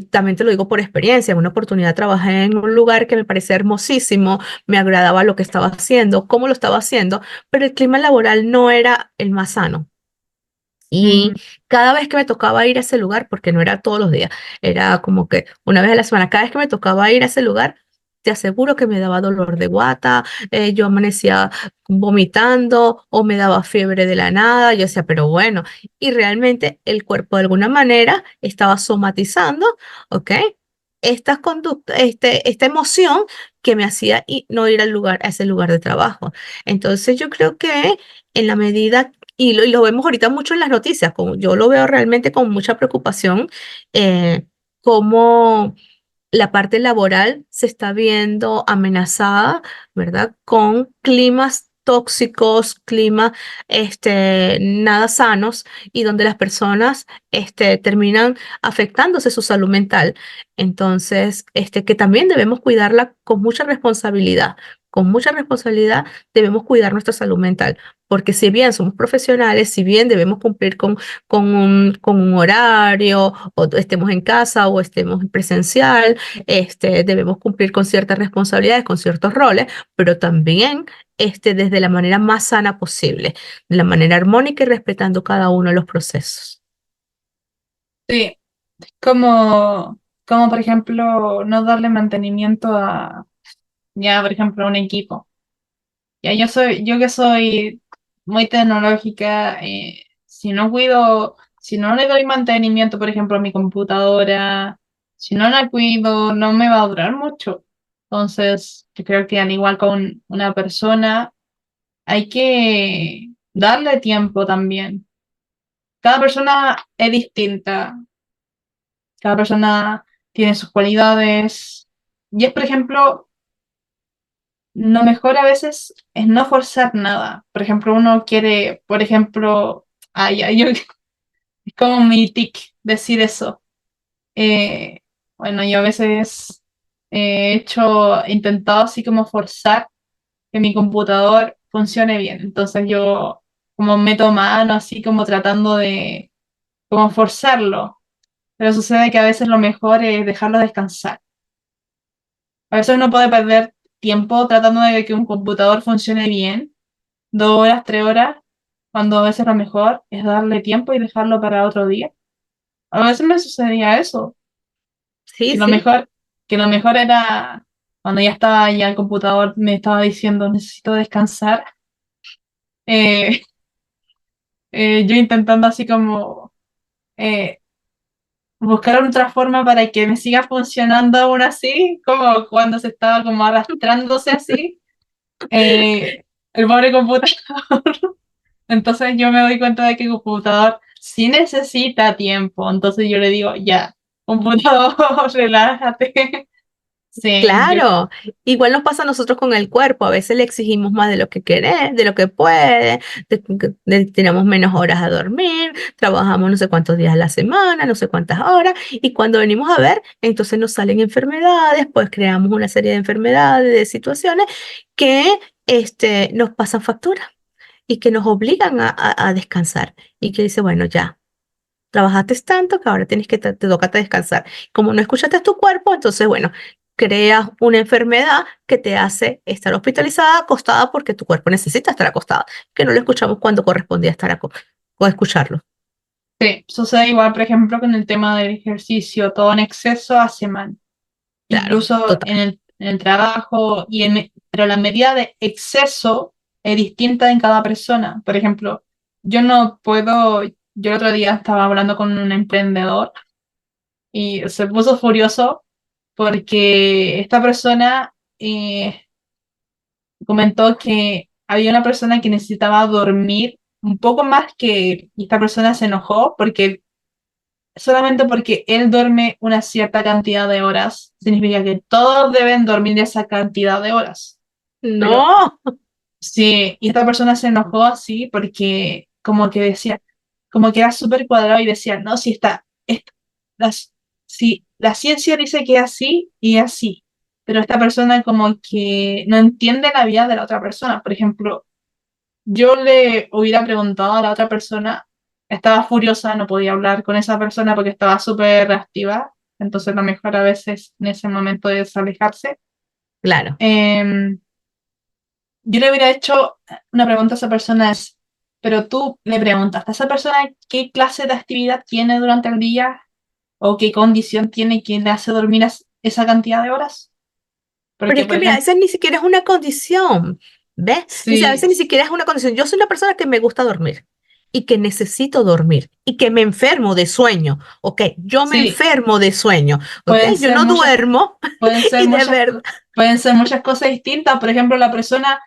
también te lo digo por experiencia. En una oportunidad trabajé en un lugar que me parecía hermosísimo, me agradaba lo que estaba haciendo, cómo lo estaba haciendo, pero el clima laboral no era el más sano. Mm, Y cada vez que me tocaba ir a ese lugar, porque no era todos los días, era como que una vez a la semana, cada vez que me tocaba ir a ese lugar, te aseguro que me daba dolor de guata, yo amanecía vomitando o me daba fiebre de la nada, yo decía, pero bueno, y realmente el cuerpo de alguna manera estaba somatizando, ¿ok? estas conductas, esta emoción que me hacía no ir al lugar, a ese lugar de trabajo. Entonces yo creo que en la medida, y lo vemos ahorita mucho en las noticias, como yo lo veo realmente con mucha preocupación, cómo la parte laboral se está viendo amenazada, ¿verdad? Con climas tóxicos, climas nada sanos y donde las personas terminan afectándose su salud mental. Entonces, que también debemos cuidarla con mucha responsabilidad. Con mucha responsabilidad debemos cuidar nuestra salud mental, porque si bien somos profesionales, si bien debemos cumplir con un horario, o estemos en casa o estemos en presencial, debemos cumplir con ciertas responsabilidades, con ciertos roles, pero también desde la manera más sana posible, de la manera armónica y respetando cada uno de los procesos. Sí, como por ejemplo no darle mantenimiento a, ya por ejemplo, a un equipo. Ya yo que soy muy tecnológica, si no cuido, si no le doy mantenimiento, por ejemplo, a mi computadora, si no la cuido, no me va a durar mucho. Entonces, yo creo que al igual con una persona, hay que darle tiempo también. Cada persona es distinta, cada persona tiene sus cualidades. Y es, por ejemplo, lo mejor a veces es no forzar nada. Por ejemplo, uno quiere, por ejemplo, es como mi tic decir eso. Eh, bueno, yo a veces he intentado así como forzar que mi computador funcione bien. Entonces yo como meto mano así como tratando de como forzarlo. Pero sucede que a veces lo mejor es dejarlo descansar. A veces uno puede perder tiempo tratando de que un computador funcione bien, 2 horas, 3 horas, cuando a veces lo mejor es darle tiempo y dejarlo para otro día. A veces me sucedía eso, Sí, que lo sí, mejor, que lo mejor era cuando ya estaba, ya el computador me estaba diciendo necesito descansar, eh, yo intentando así como eh, buscar otra forma para que me siga funcionando aún así, como cuando se estaba como arrastrándose así, el pobre computador. Entonces yo me doy cuenta de que el computador sí necesita tiempo. Entonces yo le digo, ya, computador, relájate. Sí, claro. Igual nos pasa a nosotros con el cuerpo. A veces le exigimos más de lo que quiere, de lo que puede, tenemos menos horas a dormir, trabajamos no sé cuántos días a la semana, no sé cuántas horas, y cuando venimos a ver, entonces nos salen enfermedades, pues creamos una serie de enfermedades, de situaciones que nos pasan factura y que nos obligan a descansar y que dice, bueno, ya, trabajaste tanto que ahora tienes que te toca descansar. Como no escuchaste tu cuerpo, entonces, bueno, creas una enfermedad que te hace estar hospitalizada, acostada, porque tu cuerpo necesita estar acostada, que no lo escuchamos cuando correspondía estar o escucharlo. sí, sucede igual, por ejemplo, con el tema del ejercicio. Todo en exceso hace mal. Claro, Incluso total. en el trabajo, pero la medida de exceso es distinta en cada persona. Por ejemplo, yo no puedo, yo el otro día estaba hablando con un emprendedor y se puso furioso porque esta persona comentó que había una persona que necesitaba dormir un poco más que él, y esta persona se enojó porque solamente porque él duerme una cierta cantidad de horas, significa que todos deben dormir esa cantidad de horas. Pero No, sí, y esta persona se enojó así porque como que decía, como que era súper cuadrado y decía, no, si las, si la ciencia dice que es así y es así, pero esta persona como que no entiende la vida de la otra persona. Por ejemplo, yo le hubiera preguntado a la otra persona, estaba furiosa, no podía hablar con esa persona porque estaba súper reactiva, entonces lo mejor a veces en ese momento es alejarse. claro. Em, yo le hubiera hecho una pregunta a esa persona, pero tú le preguntaste a esa persona qué clase de actividad tiene durante el día o qué condición tiene que le hace dormir esa cantidad de horas. Pero Porque, es por que mira, a ejemplo, veces ni siquiera es una condición, ¿ves? Dice, a sí, veces ni siquiera es una condición. Yo soy una persona que me gusta dormir. y que necesito dormir y que me enfermo de sueño, ¿ok? Yo me Sí, enfermo de sueño, ¿ok? pueden Yo ser no muchas, duermo pueden ser y de muchas, verdad, pueden ser muchas cosas distintas. Por ejemplo, la persona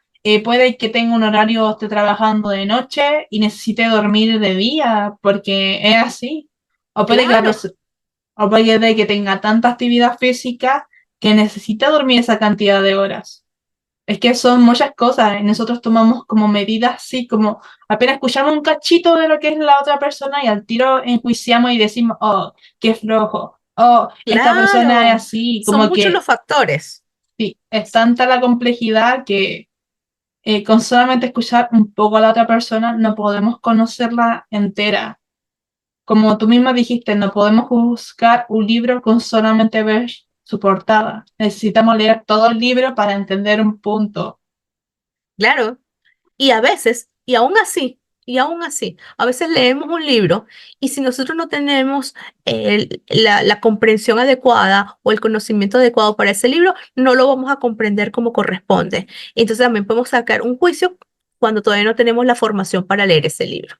puede que tenga un horario, esté trabajando de noche y necesite dormir de día, porque es así. O puede que claro, o puede que tenga tanta actividad física que necesita dormir esa cantidad de horas. Es que son muchas cosas. Y nosotros tomamos como medidas así, como apenas escuchamos un cachito de lo que es la otra persona y al tiro enjuiciamos y decimos, oh, qué flojo. Oh, esta persona es claro, así. son Como muchos que los factores. sí, es tanta la complejidad que con solamente escuchar un poco a la otra persona no podemos conocerla entera. Como tú misma dijiste, no podemos juzgar un libro con solamente ver su portada. Necesitamos leer todo el libro para entender un punto. Claro, y a veces, y aún así, a veces leemos un libro y si nosotros no tenemos la comprensión adecuada o el conocimiento adecuado para ese libro, no lo vamos a comprender como corresponde. Entonces también podemos sacar un juicio cuando todavía no tenemos la formación para leer ese libro.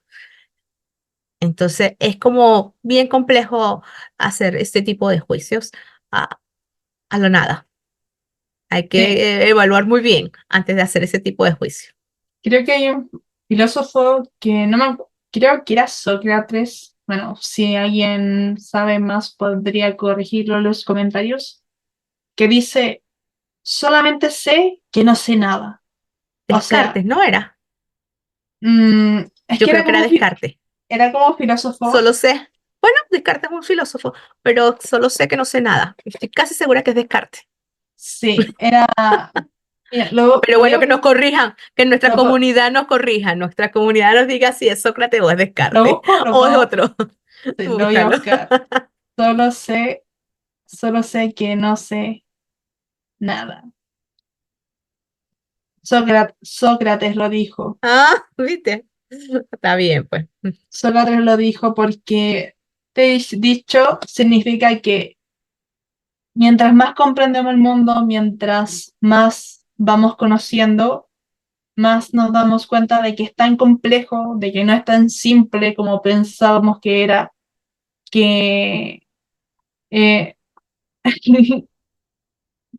Entonces es como bien complejo hacer este tipo de juicios a, a lo nada. Hay Sí, que evaluar muy bien antes de hacer ese tipo de juicio. creo que hay un filósofo que no me creo que era Sócrates. Bueno, si alguien sabe más podría corregirlo en los comentarios, que dice, solamente sé que no sé nada. O sea, Descartes, ¿no era? es Yo que creo que era Descartes. era como filósofo. Solo sé, bueno, Descartes es un filósofo, pero solo sé que no sé nada. Estoy casi segura que es Descartes. Sí, era. Mira, Pero lo bueno, voy que nos corrijan, que en nuestra lo, comunidad nos corrija, nuestra comunidad nos diga si es Sócrates o es lo Descartes busco, lo o es puedo, otro. sí, lo voy a Búscalo. buscar. Solo sé, solo sé que no sé nada. Sócrates lo dijo. Ah, ¿viste? Está bien, pues. Sócrates lo dijo porque dicho significa que mientras más comprendemos el mundo, mientras más vamos conociendo, más nos damos cuenta de que es tan complejo, de que no es tan simple como pensábamos que era, que eh,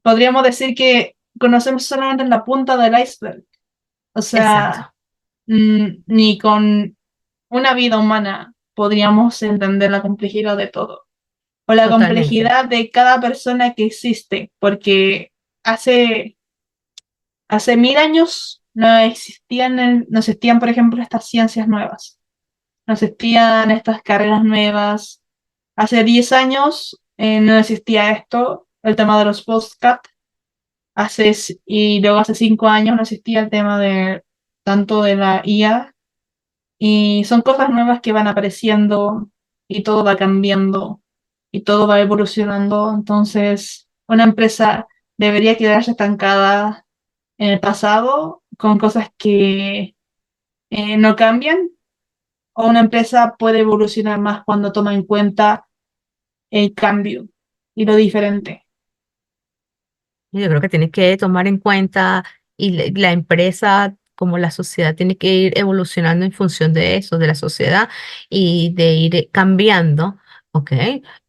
podríamos decir que conocemos solamente la punta del iceberg. O Exacto, sea, ni con una vida humana podríamos entender la complejidad de todo o la totalmente. complejidad de cada persona que existe, porque hace, hace 1000 años no existían, por ejemplo, estas ciencias nuevas, no existían estas carreras nuevas. Hace 10 años no existía esto, el tema de los podcasts. Y luego hace 5 años no existía el tema de tanto de la IA y son cosas nuevas que van apareciendo y todo va cambiando y todo va evolucionando. Entonces, una empresa debería quedarse estancada en el pasado con cosas que no cambian o una empresa puede evolucionar más cuando toma en cuenta el cambio y lo diferente. Yo creo que tiene que tomar en cuenta y la empresa como la sociedad tiene que ir evolucionando en función de eso, de la sociedad y de ir cambiando, ¿ok?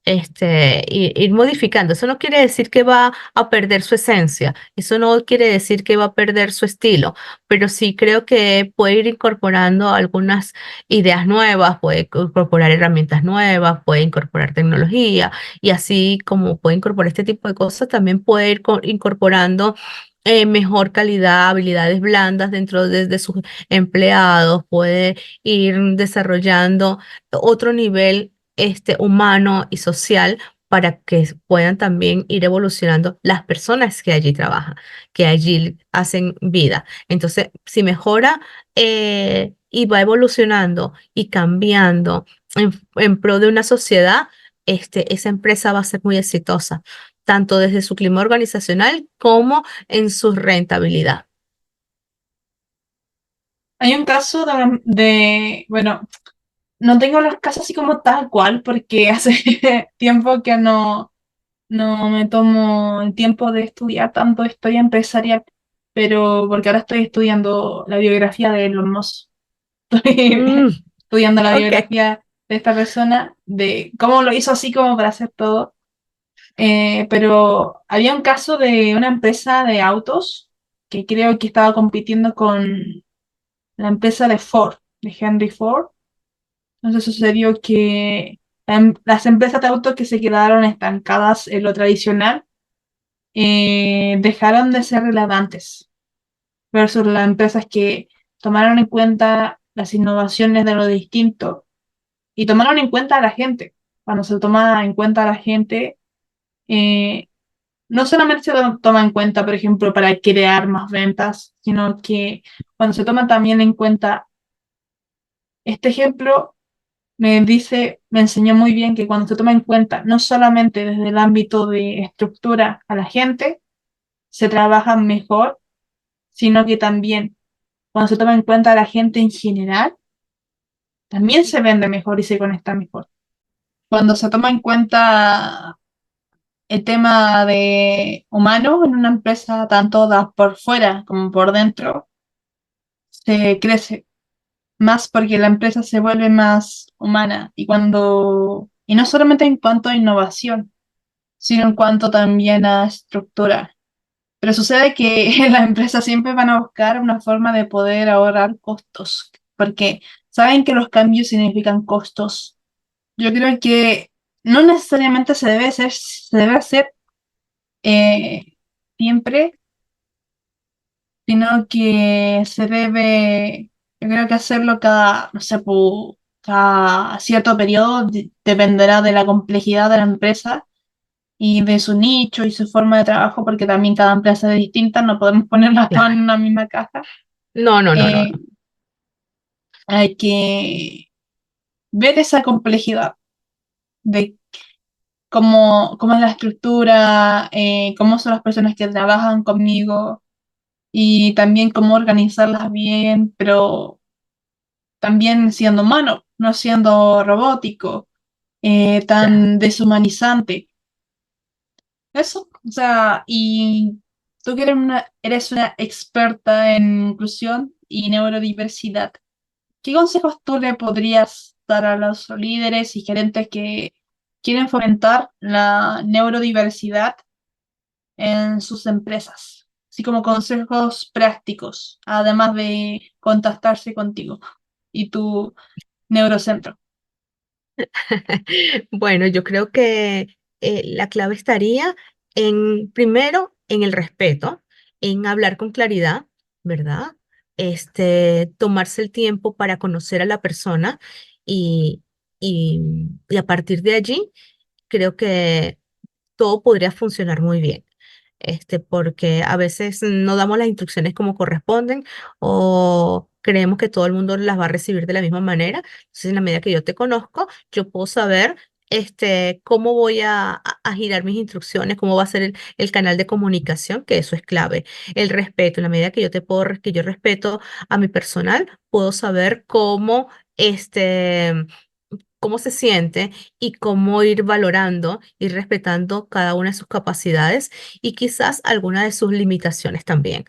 Ir modificando. Eso no quiere decir que va a perder su esencia, eso no quiere decir que va a perder su estilo, pero sí creo que puede ir incorporando algunas ideas nuevas, puede incorporar herramientas nuevas, puede incorporar tecnología y así como puede incorporar este tipo de cosas, también puede ir incorporando mejor calidad, habilidades blandas dentro de sus empleados, puede ir desarrollando otro nivel humano y social para que puedan también ir evolucionando las personas que allí trabajan, que allí hacen vida. Entonces, si mejora y va evolucionando y cambiando en pro de una sociedad, esa empresa va a ser muy exitosa, tanto desde su clima organizacional como en su rentabilidad. Hay un caso bueno, no tengo los casos así como tal cual porque hace tiempo que no me tomo el tiempo de estudiar tanto historia empresarial, pero porque ahora estoy estudiando la biografía de Elon Musk. Mm, estudiando la Ok, biografía de esta persona, de cómo lo hizo así como para hacer todo. Pero había un caso de una empresa de autos que creo que estaba compitiendo con la empresa de Ford, de Henry Ford. Entonces sucedió que las empresas de autos que se quedaron estancadas en lo tradicional dejaron de ser relevantes versus las empresas que tomaron en cuenta las innovaciones de lo distinto y tomaron en cuenta a la gente. Cuando se toma en cuenta a la gente, eh, no solamente se toma en cuenta, por ejemplo, para crear más ventas, sino que cuando se toma también en cuenta este ejemplo, me enseñó muy bien que cuando se toma en cuenta no solamente desde el ámbito de estructura a la gente, se trabaja mejor, sino que también cuando se toma en cuenta a la gente en general, también se vende mejor y se conecta mejor. Cuando se toma en cuenta el tema de humanos en una empresa, tanto por fuera como por dentro, se crece más porque la empresa se vuelve más humana y no solamente en cuanto a innovación, sino en cuanto también a estructura. Pero sucede que las empresas siempre van a buscar una forma de poder ahorrar costos, porque saben que los cambios significan costos. Yo creo que no necesariamente se debe hacer eh, siempre, sino que se debe, yo creo que hacerlo cada, no sé, cada cierto periodo, dependerá de la complejidad de la empresa y de su nicho y su forma de trabajo, porque también cada empresa es distinta, no podemos ponerlas todas en claro. una misma caja. No, no, no, no, Eh, no. hay que ver esa complejidad de cómo es la estructura, cómo son las personas que trabajan conmigo y también cómo organizarlas bien, pero también siendo humano, no siendo robótico, Claro. tan deshumanizante. Eso, o sea, y tú que eres una experta en inclusión y neurodiversidad, ¿qué consejos tú le podrías dar a los líderes y gerentes que quieren fomentar la neurodiversidad en sus empresas? Así como consejos prácticos, además de contactarse contigo y tu neurocentro. Bueno, yo creo que la clave estaría primero, en el respeto, en hablar con claridad, ¿verdad? Tomarse el tiempo para conocer a la persona y, y a partir de allí, creo que todo podría funcionar muy bien. Porque a veces no damos las instrucciones como corresponden o creemos que todo el mundo las va a recibir de la misma manera. Entonces, en la medida que yo te conozco, yo puedo saber cómo voy a girar mis instrucciones, cómo va a ser el canal de comunicación, que eso es clave. El respeto, en la medida que que yo respeto a mi personal, puedo saber cómo se siente y cómo ir valorando y respetando cada una de sus capacidades y quizás alguna de sus limitaciones también,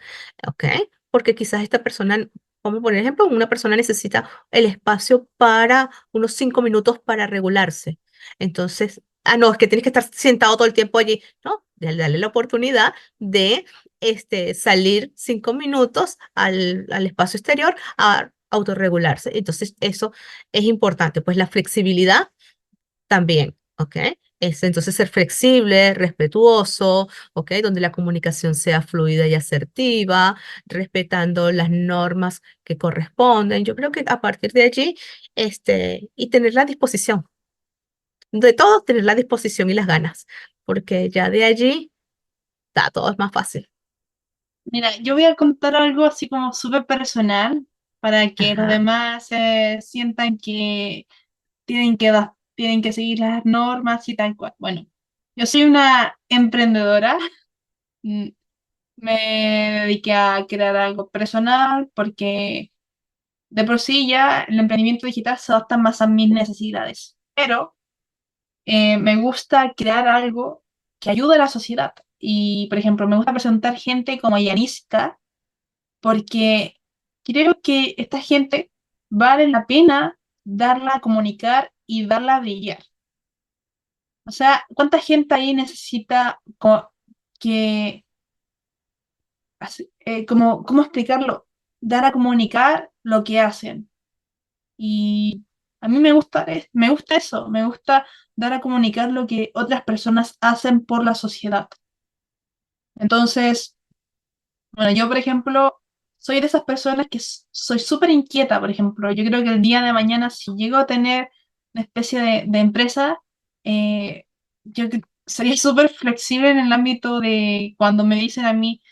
¿ok? Porque quizás esta persona, vamos a poner ejemplo, una persona necesita el espacio para unos 5 minutos para regularse. Entonces, no, es que tienes que estar sentado todo el tiempo allí, ¿no? Dale la oportunidad de salir 5 minutos al espacio exterior a autorregularse. Entonces, eso es importante, pues la flexibilidad también, ¿ok? Entonces ser flexible, respetuoso, ¿ok? Donde la comunicación sea fluida y asertiva, respetando las normas que corresponden. Yo creo que a partir de allí, y tener la disposición, de todo, tener la disposición y las ganas, porque ya de allí, todo es más fácil. Mira, yo voy a contar algo así como súper personal para que los Ajá, demás sientan que tienen que seguir las normas y tal cual. Bueno, yo soy una emprendedora, mm, me dediqué a crear algo personal porque de por sí ya el emprendimiento digital se adapta más a mis necesidades, pero me gusta crear algo que ayude a la sociedad. Y, por ejemplo, me gusta presentar gente como Yanisca porque creo que esta gente vale la pena darla a comunicar y darla a brillar. O sea, ¿cuánta gente ahí necesita que, cómo explicarlo? Dar a comunicar lo que hacen. Y a mí me gusta eso, me gusta dar a comunicar lo que otras personas hacen por la sociedad. Entonces, bueno, yo, por ejemplo, soy de esas personas que soy súper inquieta, por ejemplo. Yo creo que el día de mañana, si llego a tener una especie de empresa, eh, sería súper flexible en el ámbito de cuando me dicen a mí,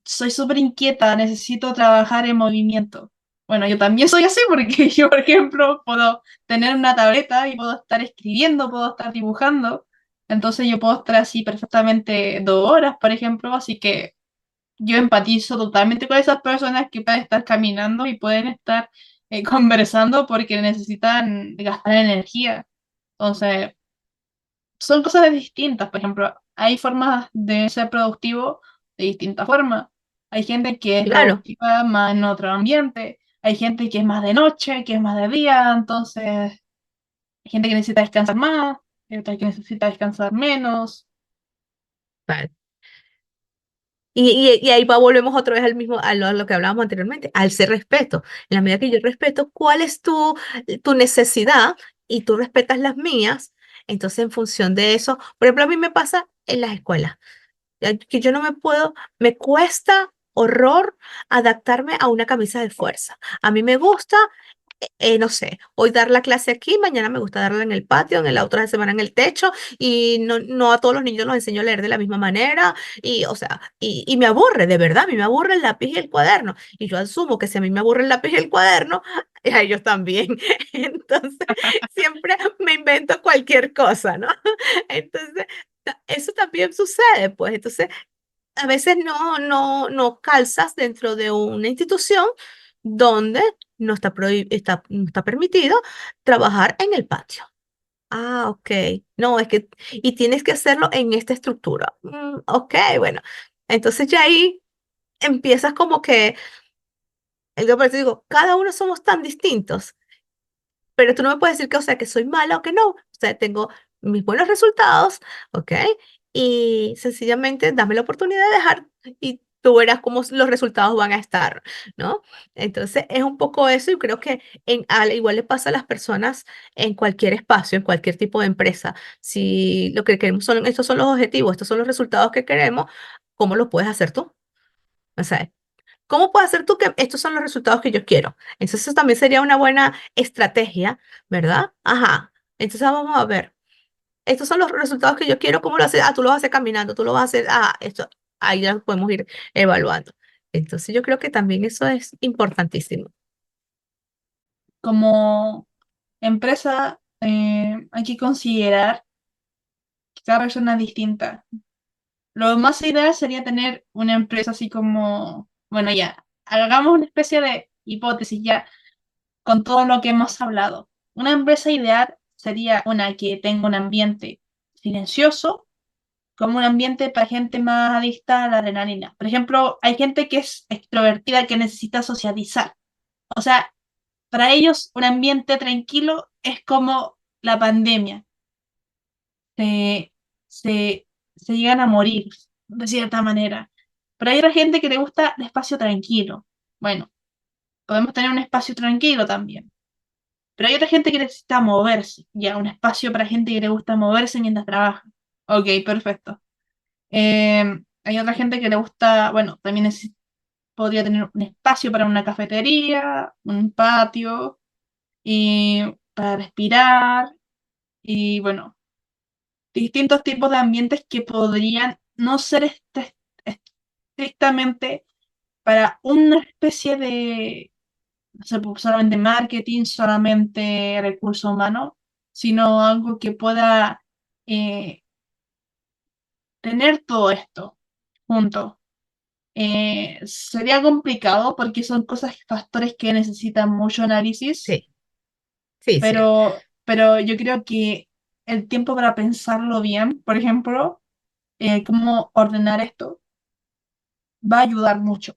soy súper inquieta, necesito trabajar en movimiento. Bueno, yo también soy así porque yo, por ejemplo, puedo tener una tableta y puedo estar escribiendo, puedo estar dibujando. Entonces yo puedo estar así perfectamente 2 horas, por ejemplo, así que yo empatizo totalmente con esas personas que pueden estar caminando y pueden estar conversando porque necesitan gastar energía. Entonces, son cosas distintas. Por ejemplo, hay formas de ser productivo de distintas formas. Hay gente que es Claro, productiva más en otro ambiente. Hay gente que es más de noche, que es más de día. Entonces, hay gente que necesita descansar más, hay otra que necesita descansar menos. vale. Y ahí volvemos otra vez al mismo, a lo que hablábamos anteriormente, al ser respeto. En la medida que yo respeto cuál es tu necesidad y tú respetas las mías, entonces en función de eso, por ejemplo, a mí me pasa en las escuelas, que yo no me puedo, me cuesta horror adaptarme a una camisa de fuerza. A mí me gusta no sé, hoy dar la clase aquí, mañana me gusta darla en el patio, en la otra semana en el techo, y no a todos los niños los enseño a leer de la misma manera, y o sea, y me aburre, de verdad, a mí me aburre el lápiz y el cuaderno, y yo asumo que si a mí me aburre el lápiz y el cuaderno, a ellos también. Entonces, siempre me invento cualquier cosa, ¿no? Entonces, eso también sucede, pues, entonces a veces no calzas dentro de una institución donde no está permitido trabajar en el patio. Ah, ok. No, es que, y tienes que hacerlo en esta estructura. Ok, bueno. Entonces ya ahí empiezas como que, yo por eso digo, cada uno somos tan distintos, pero tú no me puedes decir que, o sea, que soy mala o que no. O sea, tengo mis buenos resultados, ¿ok? Y sencillamente dame la oportunidad de dejar y tú verás cómo los resultados van a estar, ¿no? Entonces, es un poco eso y creo que al igual le pasa a las personas en cualquier espacio, en cualquier tipo de empresa. Si lo que queremos son, estos son los objetivos, estos son los resultados que queremos, ¿cómo lo puedes hacer tú? O sea, ¿cómo puedes hacer tú que estos son los resultados que yo quiero? Entonces, eso también sería una buena estrategia, ¿verdad? Ajá. Entonces, vamos a ver. Estos son los resultados que yo quiero. ¿Cómo lo haces? Ah, tú lo vas a hacer caminando, tú lo vas a hacer. Ah, esto. Ahí ya lo podemos ir evaluando. Entonces, yo creo que también eso es importantísimo. Como empresa, hay que considerar que cada persona es distinta. Lo más ideal sería tener una empresa así como, bueno, ya, hagamos una especie de hipótesis ya con todo lo que hemos hablado. Una empresa ideal sería una que tenga un ambiente silencioso, como un ambiente para gente más adicta a la adrenalina. Por ejemplo, hay gente que es extrovertida que necesita socializar. O sea, para ellos un ambiente tranquilo es como la pandemia. Se, se llegan a morir de cierta manera. Pero hay otra gente que le gusta el espacio tranquilo. Bueno, podemos tener un espacio tranquilo también. Pero hay otra gente que necesita moverse. Ya, un espacio para gente que le gusta moverse mientras trabaja. Ok, perfecto. Hay otra gente que le gusta, bueno, también podría tener un espacio para una cafetería, un patio, y para respirar, y bueno, distintos tipos de ambientes que podrían no ser estrictamente para una especie de, no sé, pues, solamente marketing, solamente recurso humano, sino algo que pueda eh, tener todo esto junto. Sería complicado porque son cosas, factores que necesitan mucho análisis, Sí, sí, sí. pero yo creo que el tiempo para pensarlo bien, por ejemplo, cómo ordenar esto, va a ayudar mucho.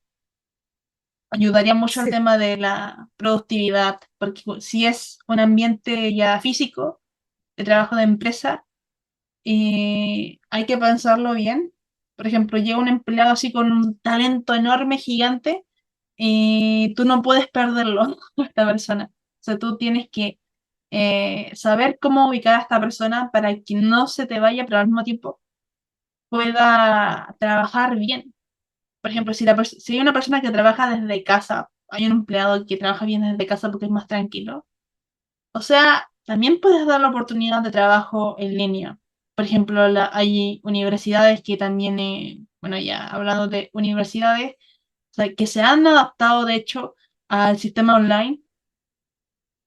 ayudaría mucho al Sí, tema de la productividad, porque si es un ambiente ya físico, de trabajo de empresa, hay que pensarlo bien. Por ejemplo, llega un empleado así con un talento enorme, gigante, tú no puedes perderlo, esta persona. O sea, tú tienes que saber cómo ubicar a esta persona para que no se te vaya, pero al mismo tiempo pueda trabajar bien. Por ejemplo, si hay una persona que trabaja desde casa, hay un empleado que trabaja bien desde casa porque es más tranquilo. O sea, también puedes dar la oportunidad de trabajo en línea. Por ejemplo, hay universidades que también, bueno, ya hablando de universidades, o sea, que se han adaptado, de hecho, al sistema online,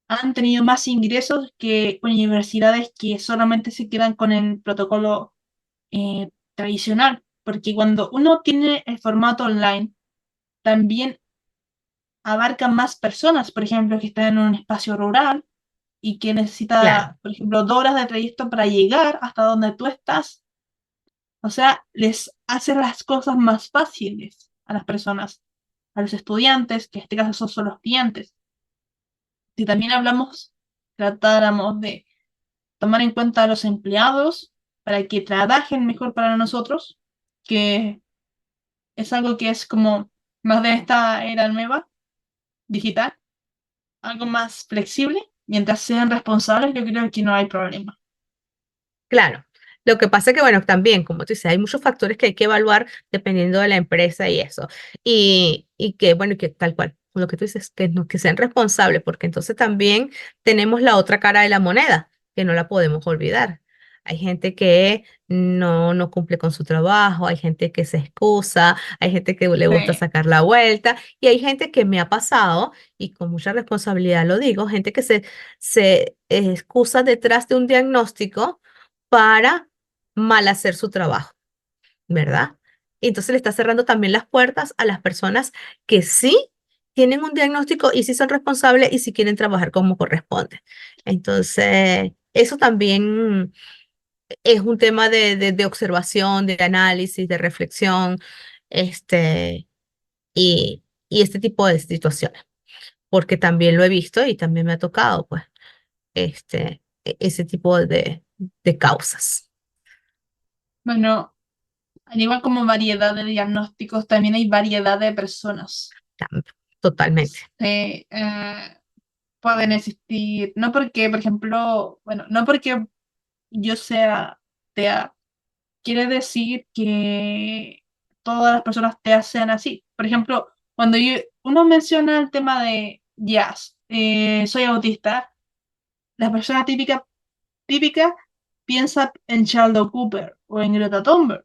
han tenido más ingresos que universidades que solamente se quedan con el protocolo tradicional. Porque cuando uno tiene el formato online, también abarca más personas, por ejemplo, que están en un espacio rural y que claro, necesita, por ejemplo, 2 horas de trayecto para llegar hasta donde tú estás. O sea, les hace las cosas más fáciles a las personas, a los estudiantes, que en este caso son los clientes. Si también tratáramos de tomar en cuenta a los empleados para que trabajen mejor para nosotros, que es algo que es como más de esta era nueva, digital, algo más flexible, mientras sean responsables, yo creo que no hay problema. claro. Lo que pasa es que, bueno, también, como tú dices, hay muchos factores que hay que evaluar dependiendo de la empresa y eso. Y que, bueno, que tal cual, lo que tú dices, que, no, que sean responsables, porque entonces también tenemos la otra cara de la moneda, que no la podemos olvidar. Hay gente que no cumple con su trabajo, hay gente que se excusa, hay gente que le gusta Sí, sacar la vuelta, y hay gente que me ha pasado, y con mucha responsabilidad lo digo, gente que se excusa detrás de un diagnóstico para mal hacer su trabajo, ¿verdad? Y entonces le está cerrando también las puertas a las personas que sí tienen un diagnóstico y sí son responsables y sí quieren trabajar como corresponde. Entonces, eso también es un tema de observación, de análisis, de reflexión, este, y este tipo de situaciones, porque también lo he visto y también me ha tocado, pues, ese tipo de causas. bueno, al igual como variedad de diagnósticos, también hay variedad de personas. Totalmente. Pueden existir, no porque, por ejemplo, bueno, no porque yo sea TEA, quiere decir que todas las personas TEA sean así. Por ejemplo, cuando uno menciona el tema de jazz, soy autista, la persona típica piensa en Sheldon Cooper o en Greta Thunberg,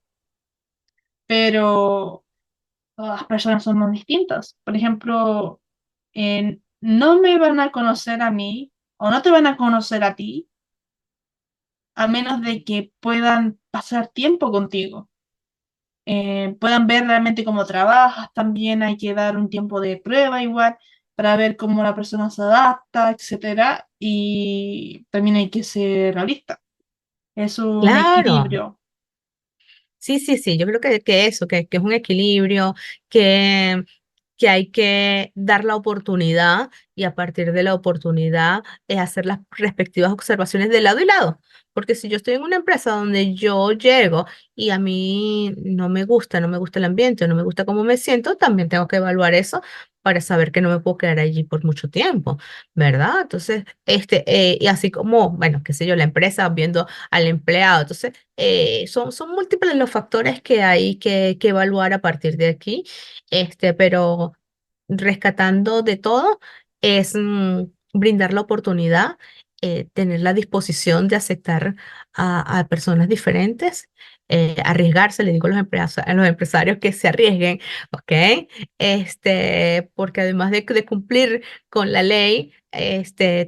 pero todas las personas son muy distintas. Por ejemplo, no me van a conocer a mí o no te van a conocer a ti a menos de que puedan pasar tiempo contigo, puedan ver realmente cómo trabajas. También hay que dar un tiempo de prueba igual para ver cómo la persona se adapta, etcétera. Y también hay que ser realista. Es un Claro. equilibrio. Sí, sí, sí, yo creo que eso, que es un equilibrio, que, que hay que dar la oportunidad y a partir de la oportunidad hacer las respectivas observaciones de lado y lado. Porque si yo estoy en una empresa donde yo llego y a mí no me gusta el ambiente, no me gusta cómo me siento, también tengo que evaluar eso para saber que no me puedo quedar allí por mucho tiempo, ¿verdad? Entonces, y así como, bueno, qué sé yo, la empresa viendo al empleado. Entonces, son múltiples los factores que hay que evaluar a partir de aquí, pero rescatando de todo es brindar la oportunidad, tener la disposición de aceptar a personas diferentes, arriesgarse, le digo a a los empresarios que se arriesguen, ¿ok? Porque además de cumplir con la ley,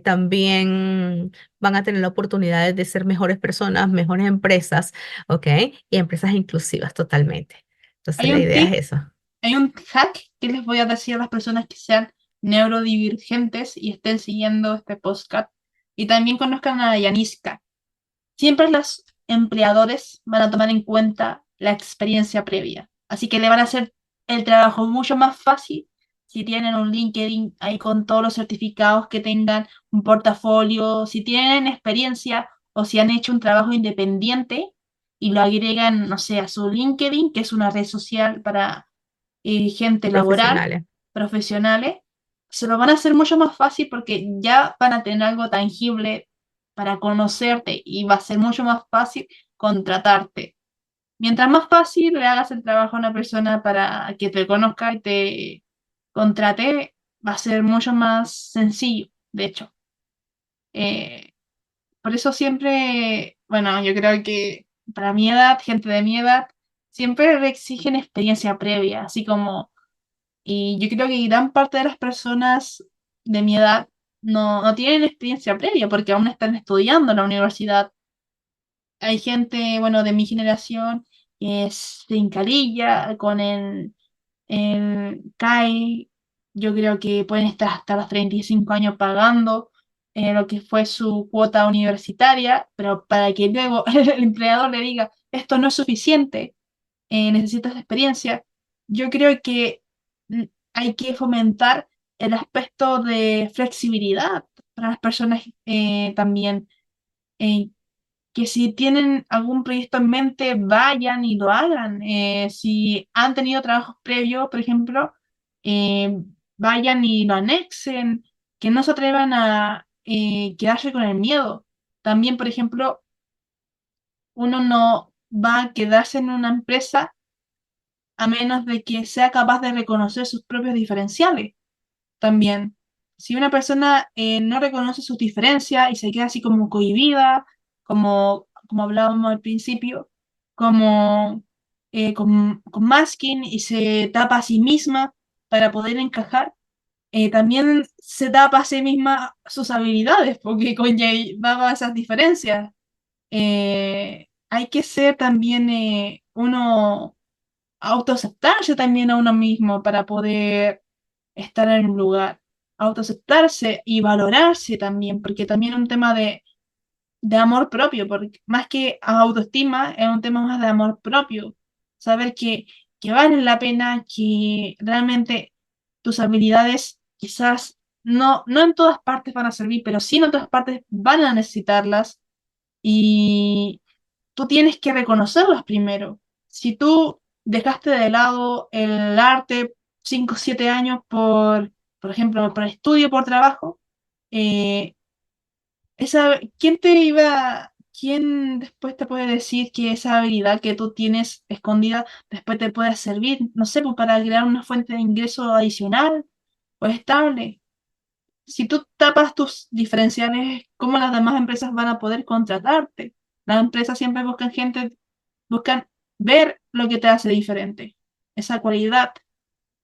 también van a tener la oportunidad de ser mejores personas, mejores empresas, ¿ok? Y empresas inclusivas totalmente. Entonces Hay la un idea tip, es eso. hay un hack que les voy a decir a las personas que sean neurodivergentes y estén siguiendo este podcast y también conozcan a Yaniska. Siempre los empleadores van a tomar en cuenta la experiencia previa, así que le van a hacer el trabajo mucho más fácil si tienen un LinkedIn ahí con todos los certificados que tengan, un portafolio, si tienen experiencia o si han hecho un trabajo independiente y lo agregan, no sé, a su LinkedIn, que es una red social para gente laboral, Profesionales. profesionales, se lo van a hacer mucho más fácil porque ya van a tener algo tangible para conocerte y va a ser mucho más fácil contratarte. Mientras más fácil le hagas el trabajo a una persona para que te conozca y te contrate, va a ser mucho más sencillo, de hecho. Eh, por eso siempre, bueno, yo creo que para mi edad, gente de mi edad, siempre le exigen experiencia previa, así como, y yo creo que gran parte de las personas de mi edad no tienen experiencia previa porque aún están estudiando en la universidad. Hay gente, bueno, de mi generación que se encalilla con el CAE. Yo creo que pueden estar hasta los 35 años pagando lo que fue su cuota universitaria, pero para que luego el empleador le diga, esto no es suficiente, necesitas experiencia, yo creo que mm, hay que fomentar el aspecto de flexibilidad para las personas también. eh, que si tienen algún proyecto en mente, vayan y lo hagan. Si han tenido trabajos previos, por ejemplo, eh, vayan y lo anexen, que no se atrevan a quedarse con el miedo. También, por ejemplo, uno no va a quedarse en una empresa a menos de que sea capaz de reconocer sus propios diferenciales. También, si una persona no reconoce sus diferencias y se queda así como cohibida, como hablábamos al principio, como con masking y se tapa a sí misma para poder encajar, también se tapa a sí misma sus habilidades, porque conlleva esas diferencias. Hay que ser también uno, autoaceptarse también a uno mismo para poder estar en un lugar, autoaceptarse y valorarse también, porque también es un tema de amor propio, porque más que autoestima, es un tema más de amor propio. Saber que vale la pena, que realmente tus habilidades quizás no en todas partes van a servir, pero sí en otras partes van a necesitarlas y tú tienes que reconocerlas primero. Si tú dejaste de lado el arte 5 o 7 años por ejemplo, por estudio, por trabajo, eh, quién después te puede decir que esa habilidad que tú tienes escondida después te puede servir, no sé, pues para crear una fuente de ingreso adicional o estable? Si tú tapas tus diferenciales, ¿cómo las demás empresas van a poder contratarte? Las empresas siempre buscan gente, buscan ver lo que te hace diferente, esa cualidad.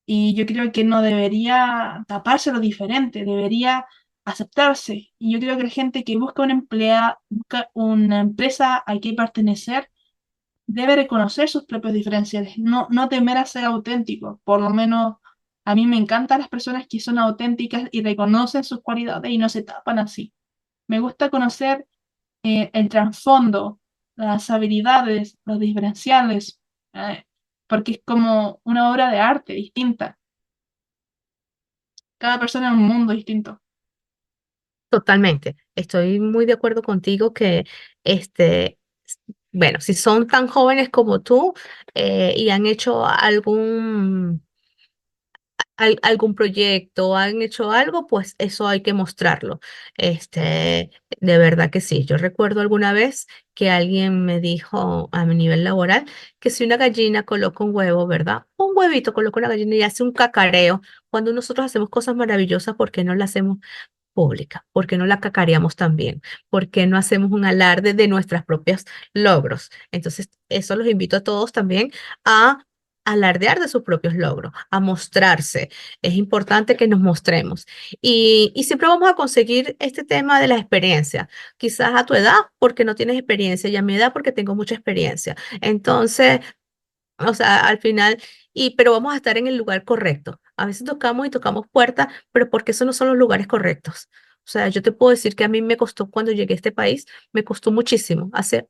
Y yo creo que no debería taparse lo diferente, debería aceptarse. Y yo creo que la gente que busca una empresa a que pertenecer, debe reconocer sus propios diferenciales, no temer a ser auténtico. Por lo menos a mí me encantan las personas que son auténticas y reconocen sus cualidades y no se tapan así. Me gusta conocer el trasfondo, las habilidades, los diferenciales, eh, porque es como una obra de arte distinta. Cada persona es un mundo distinto. Totalmente. Estoy muy de acuerdo contigo que, este, bueno, si son tan jóvenes como tú y han hecho algún proyecto, han hecho algo, pues eso hay que mostrarlo. De verdad que sí. Yo recuerdo alguna vez que alguien me dijo a mi nivel laboral que si una gallina coloca un huevo, ¿verdad? Un huevito coloca una gallina y hace un cacareo. Cuando nosotros hacemos cosas maravillosas, ¿por qué no las hacemos pública? ¿Por qué no la cacareamos también? ¿Por qué no hacemos un alarde de nuestros propios logros? Entonces, eso los invito a todos también a alardear de sus propios logros, a mostrarse. Es importante que nos mostremos. Y siempre vamos a conseguir este tema de la experiencia. Quizás a tu edad, porque no tienes experiencia, y a mi edad, porque tengo mucha experiencia. Entonces, o sea, al final, pero vamos a estar en el lugar correcto. A veces tocamos y tocamos puertas, pero porque esos no son los lugares correctos. O sea, yo te puedo decir que a mí me costó cuando llegué a este país, me costó muchísimo. Hace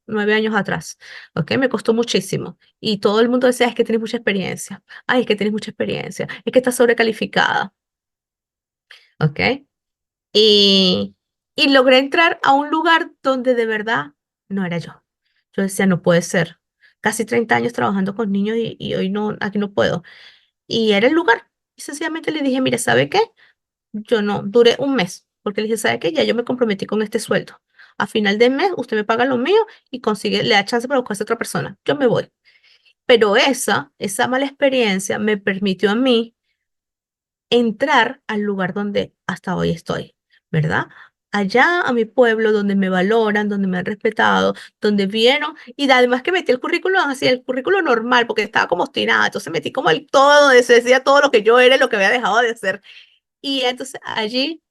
9 años atrás, ¿ok? Me costó muchísimo. Y todo el mundo decía, es que tienes mucha experiencia, ay, es que tienes mucha experiencia, es que estás sobrecalificada, ¿ok? Y, y logré entrar a un lugar donde de verdad no era yo. Yo decía, no puede ser. Casi 30 años trabajando con niños y hoy no, aquí no puedo. Y era el lugar. Y sencillamente le dije, mire, ¿sabe qué? Yo no, duré un mes, porque le dije, ¿sabe qué? Ya yo me comprometí con este sueldo. A final de mes, usted me paga lo mío y consigue, le da chance para buscarse otra persona. Yo me voy. Pero esa mala experiencia me permitió a mí entrar al lugar donde hasta hoy estoy, ¿verdad? Allá a mi pueblo donde me valoran, donde me han respetado, donde vieron, y además que metí el currículum así, el currículum normal, porque estaba como obstinada, entonces metí como el todo, donde se decía todo lo que yo era, y lo que había dejado de hacer. Y entonces allí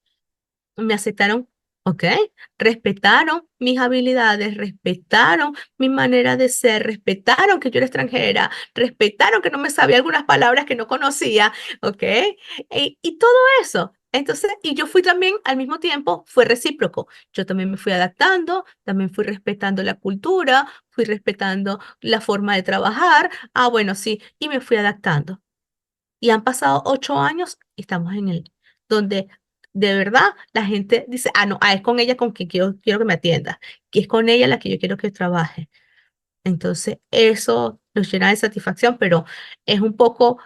me aceptaron, ¿ok? Respetaron mis habilidades, respetaron mi manera de ser, respetaron que yo era extranjera, respetaron que no me sabía algunas palabras que no conocía, ¿ok? Y todo eso. Entonces, y yo fui también al mismo tiempo, fue recíproco. Yo también me fui adaptando, también fui respetando la cultura, fui respetando la forma de trabajar. Ah, bueno, sí, y me fui adaptando. Y han pasado 8 años y estamos en el, donde de verdad la gente dice, ah, no, es con ella con quien quiero que me atienda, que es con ella la que yo quiero que trabaje. Entonces, eso nos llena de satisfacción, pero es un poco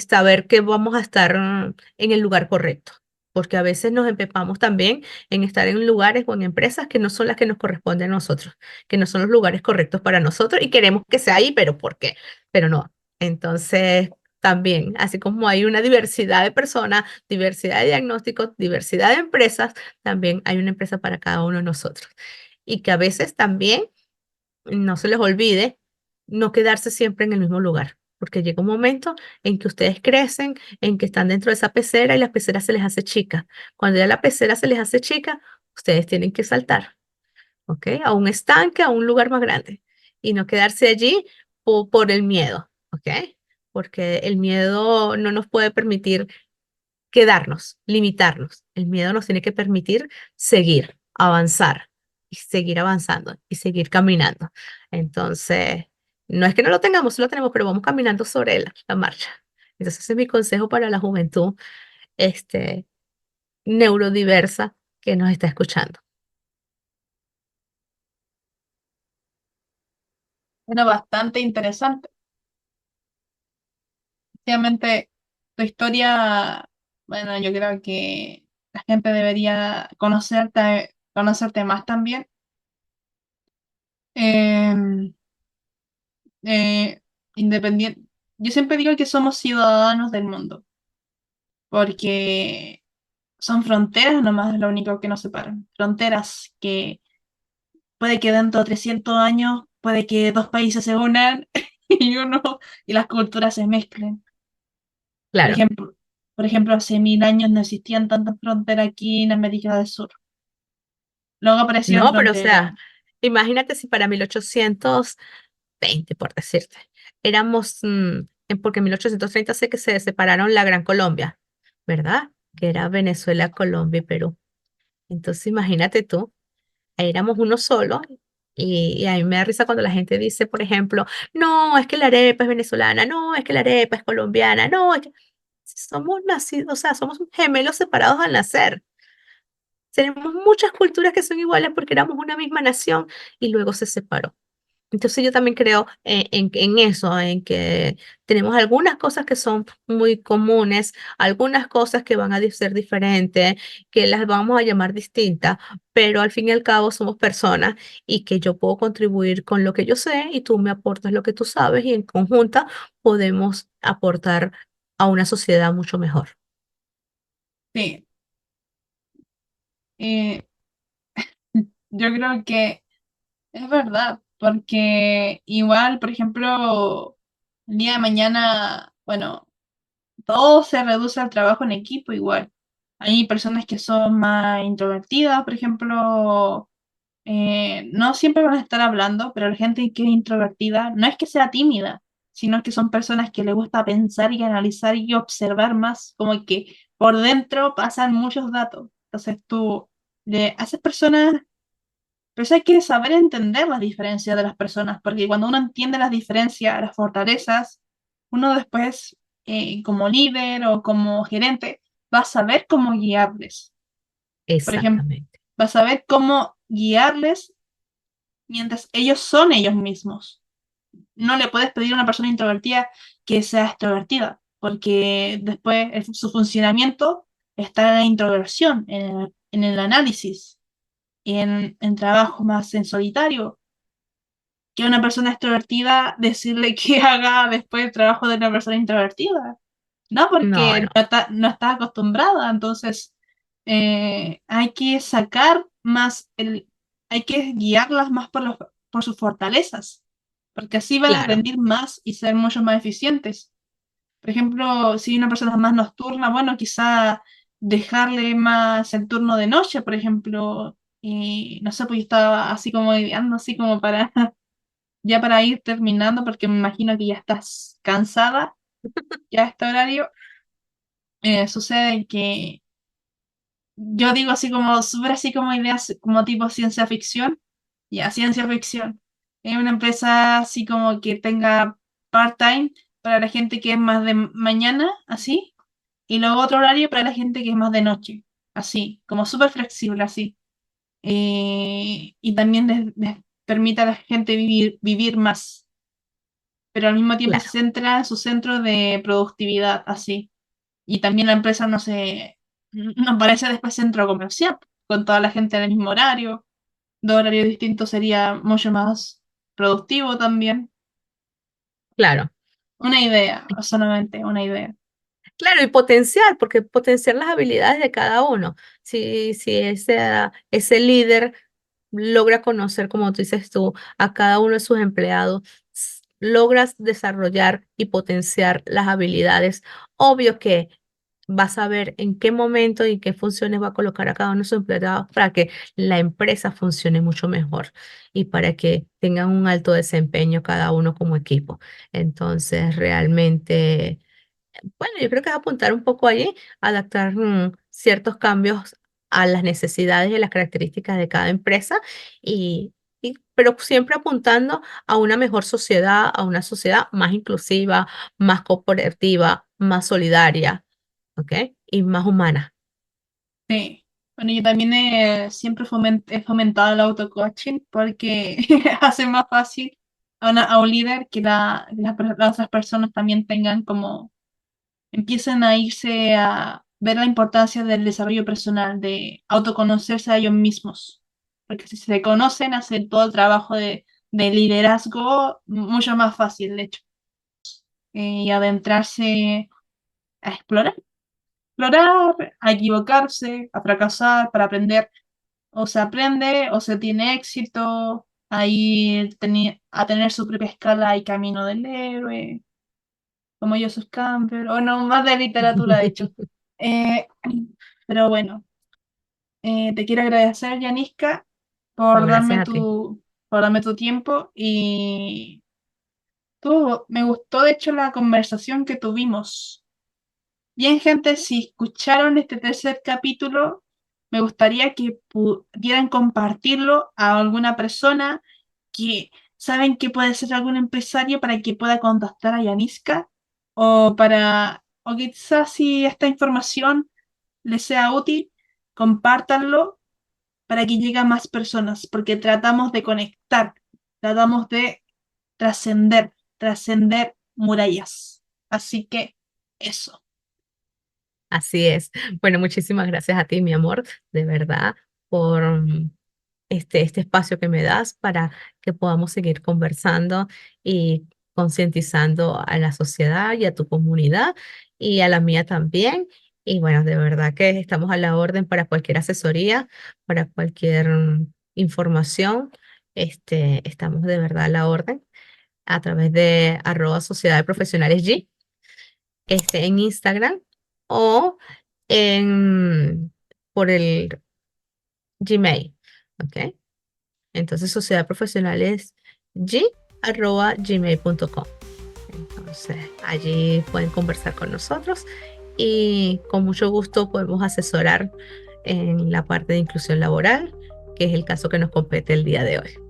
saber que vamos a estar en el lugar correcto, porque a veces nos empepamos también en estar en lugares o en empresas que no son las que nos corresponden a nosotros, que no son los lugares correctos para nosotros y queremos que sea ahí, pero ¿por qué? Pero no. Entonces, también, así como hay una diversidad de personas, diversidad de diagnósticos, diversidad de empresas, también hay una empresa para cada uno de nosotros. Y que a veces también no se les olvide no quedarse siempre en el mismo lugar, porque llega un momento en que ustedes crecen, en que están dentro de esa pecera y la pecera se les hace chica. Cuando ya la pecera se les hace chica, ustedes tienen que saltar, ¿ok? A un estanque, a un lugar más grande y no quedarse allí por el miedo, ¿ok? Porque el miedo no nos puede permitir quedarnos, limitarnos. El miedo nos tiene que permitir seguir, avanzar y seguir avanzando y seguir caminando. Entonces, no es que no lo tengamos, sí lo tenemos, pero vamos caminando sobre la marcha. Entonces, ese es mi consejo para la juventud, este, neurodiversa que nos está escuchando. Bueno, bastante interesante. Obviamente, tu historia, bueno, yo creo que la gente debería conocerte más también. Eh, Independiente. Yo siempre digo que somos ciudadanos del mundo, porque son fronteras nomás lo único que nos separan. Fronteras que puede que dentro de 300 años, puede que dos países se unan y las culturas se mezclen. Por Claro. ejemplo, por ejemplo, hace 1000 años no existían tantas fronteras aquí en América del Sur. Luego aparecieron No, pero o fronteras. sea, imagínate si para 1820 por decirte, éramos, porque en 1830 sé que se separaron la Gran Colombia, ¿verdad? Que era Venezuela, Colombia y Perú. Entonces imagínate tú, éramos uno solo y a mí me da risa cuando la gente dice, por ejemplo, no, es que la arepa es venezolana, no, es que la arepa es colombiana, no, es que somos nacidos, o sea, somos gemelos separados al nacer. Tenemos muchas culturas que son iguales porque éramos una misma nación y luego se separó. Entonces yo también creo en eso, en que tenemos algunas cosas que son muy comunes, algunas cosas que van a ser diferentes, que las vamos a llamar distintas, pero al fin y al cabo somos personas y que yo puedo contribuir con lo que yo sé y tú me aportas lo que tú sabes y en conjunta podemos aportar a una sociedad mucho mejor. Sí, eh, yo creo que es verdad, porque igual, por ejemplo, el día de mañana, bueno, todo se reduce al trabajo en equipo igual. Hay personas que son más introvertidas, por ejemplo, no siempre van a estar hablando, pero la gente que es introvertida no es que sea tímida, sino que son personas que les gusta pensar y analizar y observar más, como que por dentro pasan muchos datos. Entonces tú, a esas personas Pero eso hay que saber entender las diferencias de las personas, porque cuando uno entiende las diferencias, las fortalezas, uno después, como líder o como gerente, va a saber cómo guiarles. Por ejemplo, Exactamente. va a saber cómo guiarles mientras ellos son ellos mismos. No le puedes pedir a una persona introvertida que sea extrovertida, porque después su funcionamiento está en la introversión, en el análisis, en trabajo más en solitario, que una persona extrovertida decirle que haga después el trabajo de una persona introvertida. No, No, porque no, no está acostumbrada, entonces hay que sacar más hay que guiarlas más por sus fortalezas, porque así van a claro, rendir más y ser mucho más eficientes. Por ejemplo, si una persona es más nocturna, bueno, quizá dejarle más el turno de noche, por ejemplo, y no sé, pues yo estaba así como ideando, así como para ya para ir terminando, porque me imagino que ya estás cansada ya a este horario. Sucede que yo digo así como, súper así como ideas como tipo ciencia ficción. Ya, ciencia ficción. Es una empresa así como que tenga part-time para la gente que es más de mañana, así. Y luego otro horario para la gente que es más de noche, así. Como súper flexible, así. Y también les permite a la gente vivir más. Pero al mismo tiempo se claro, centra en su centro de productividad, así. Y también la empresa no parece después centro comercial, con toda la gente en el mismo horario. Dos horarios distintos sería mucho más productivo también. claro. Una idea, solamente una idea. Claro, y potenciar, porque potenciar las habilidades de cada uno. Si ese líder logra conocer, como tú dices tú, a cada uno de sus empleados, logras desarrollar y potenciar las habilidades, obvio que vas a ver en qué momento y qué funciones va a colocar a cada uno de sus empleados para que la empresa funcione mucho mejor y para que tengan un alto desempeño cada uno como equipo. Entonces, realmente... Bueno, yo creo que es apuntar un poco allí, adaptar ciertos cambios a las necesidades y las características de cada empresa, pero siempre apuntando a una mejor sociedad, a una sociedad más inclusiva, más cooperativa, más solidaria, ¿ok? Y más humana. Sí. Bueno, yo también siempre he fomentado el auto-coaching porque hace más fácil a un líder que las otras personas también tengan como empiecen a irse a ver la importancia del desarrollo personal, de autoconocerse a ellos mismos. Porque si se conocen, hacen todo el trabajo de liderazgo mucho más fácil, de hecho. Y adentrarse a explorar, a equivocarse, a fracasar para aprender. O se aprende o se tiene éxito, a tener su propia escala y camino del héroe como Joseph Campbell, o no, más de literatura, de hecho. Eh, pero bueno, te quiero agradecer, Yaniska, No, por gracias a ti. por darme tu tiempo y me gustó, de hecho, la conversación que tuvimos. Bien, gente, si escucharon este tercer capítulo, me gustaría que pudieran compartirlo a alguna persona que saben que puede ser algún empresario para que pueda contactar a Yaniska o quizás si esta información les sea útil, compártanlo para que llegue a más personas, porque tratamos de conectar, tratamos de trascender murallas. Así que eso. Así es. Bueno, muchísimas gracias a ti, mi amor, de verdad, por este espacio que me das para que podamos seguir conversando y concientizando a la sociedad y a tu comunidad y a la mía también. Y bueno, de verdad que estamos a la orden para cualquier asesoría, para cualquier información. Estamos de verdad a la orden a través de @Sociedad de Profesionales G, en Instagram o por el Gmail. ¿Ok? Entonces, Sociedad Profesional es g@gmail.com. Entonces, allí pueden conversar con nosotros y con mucho gusto podemos asesorar en la parte de inclusión laboral, que es el caso que nos compete el día de hoy.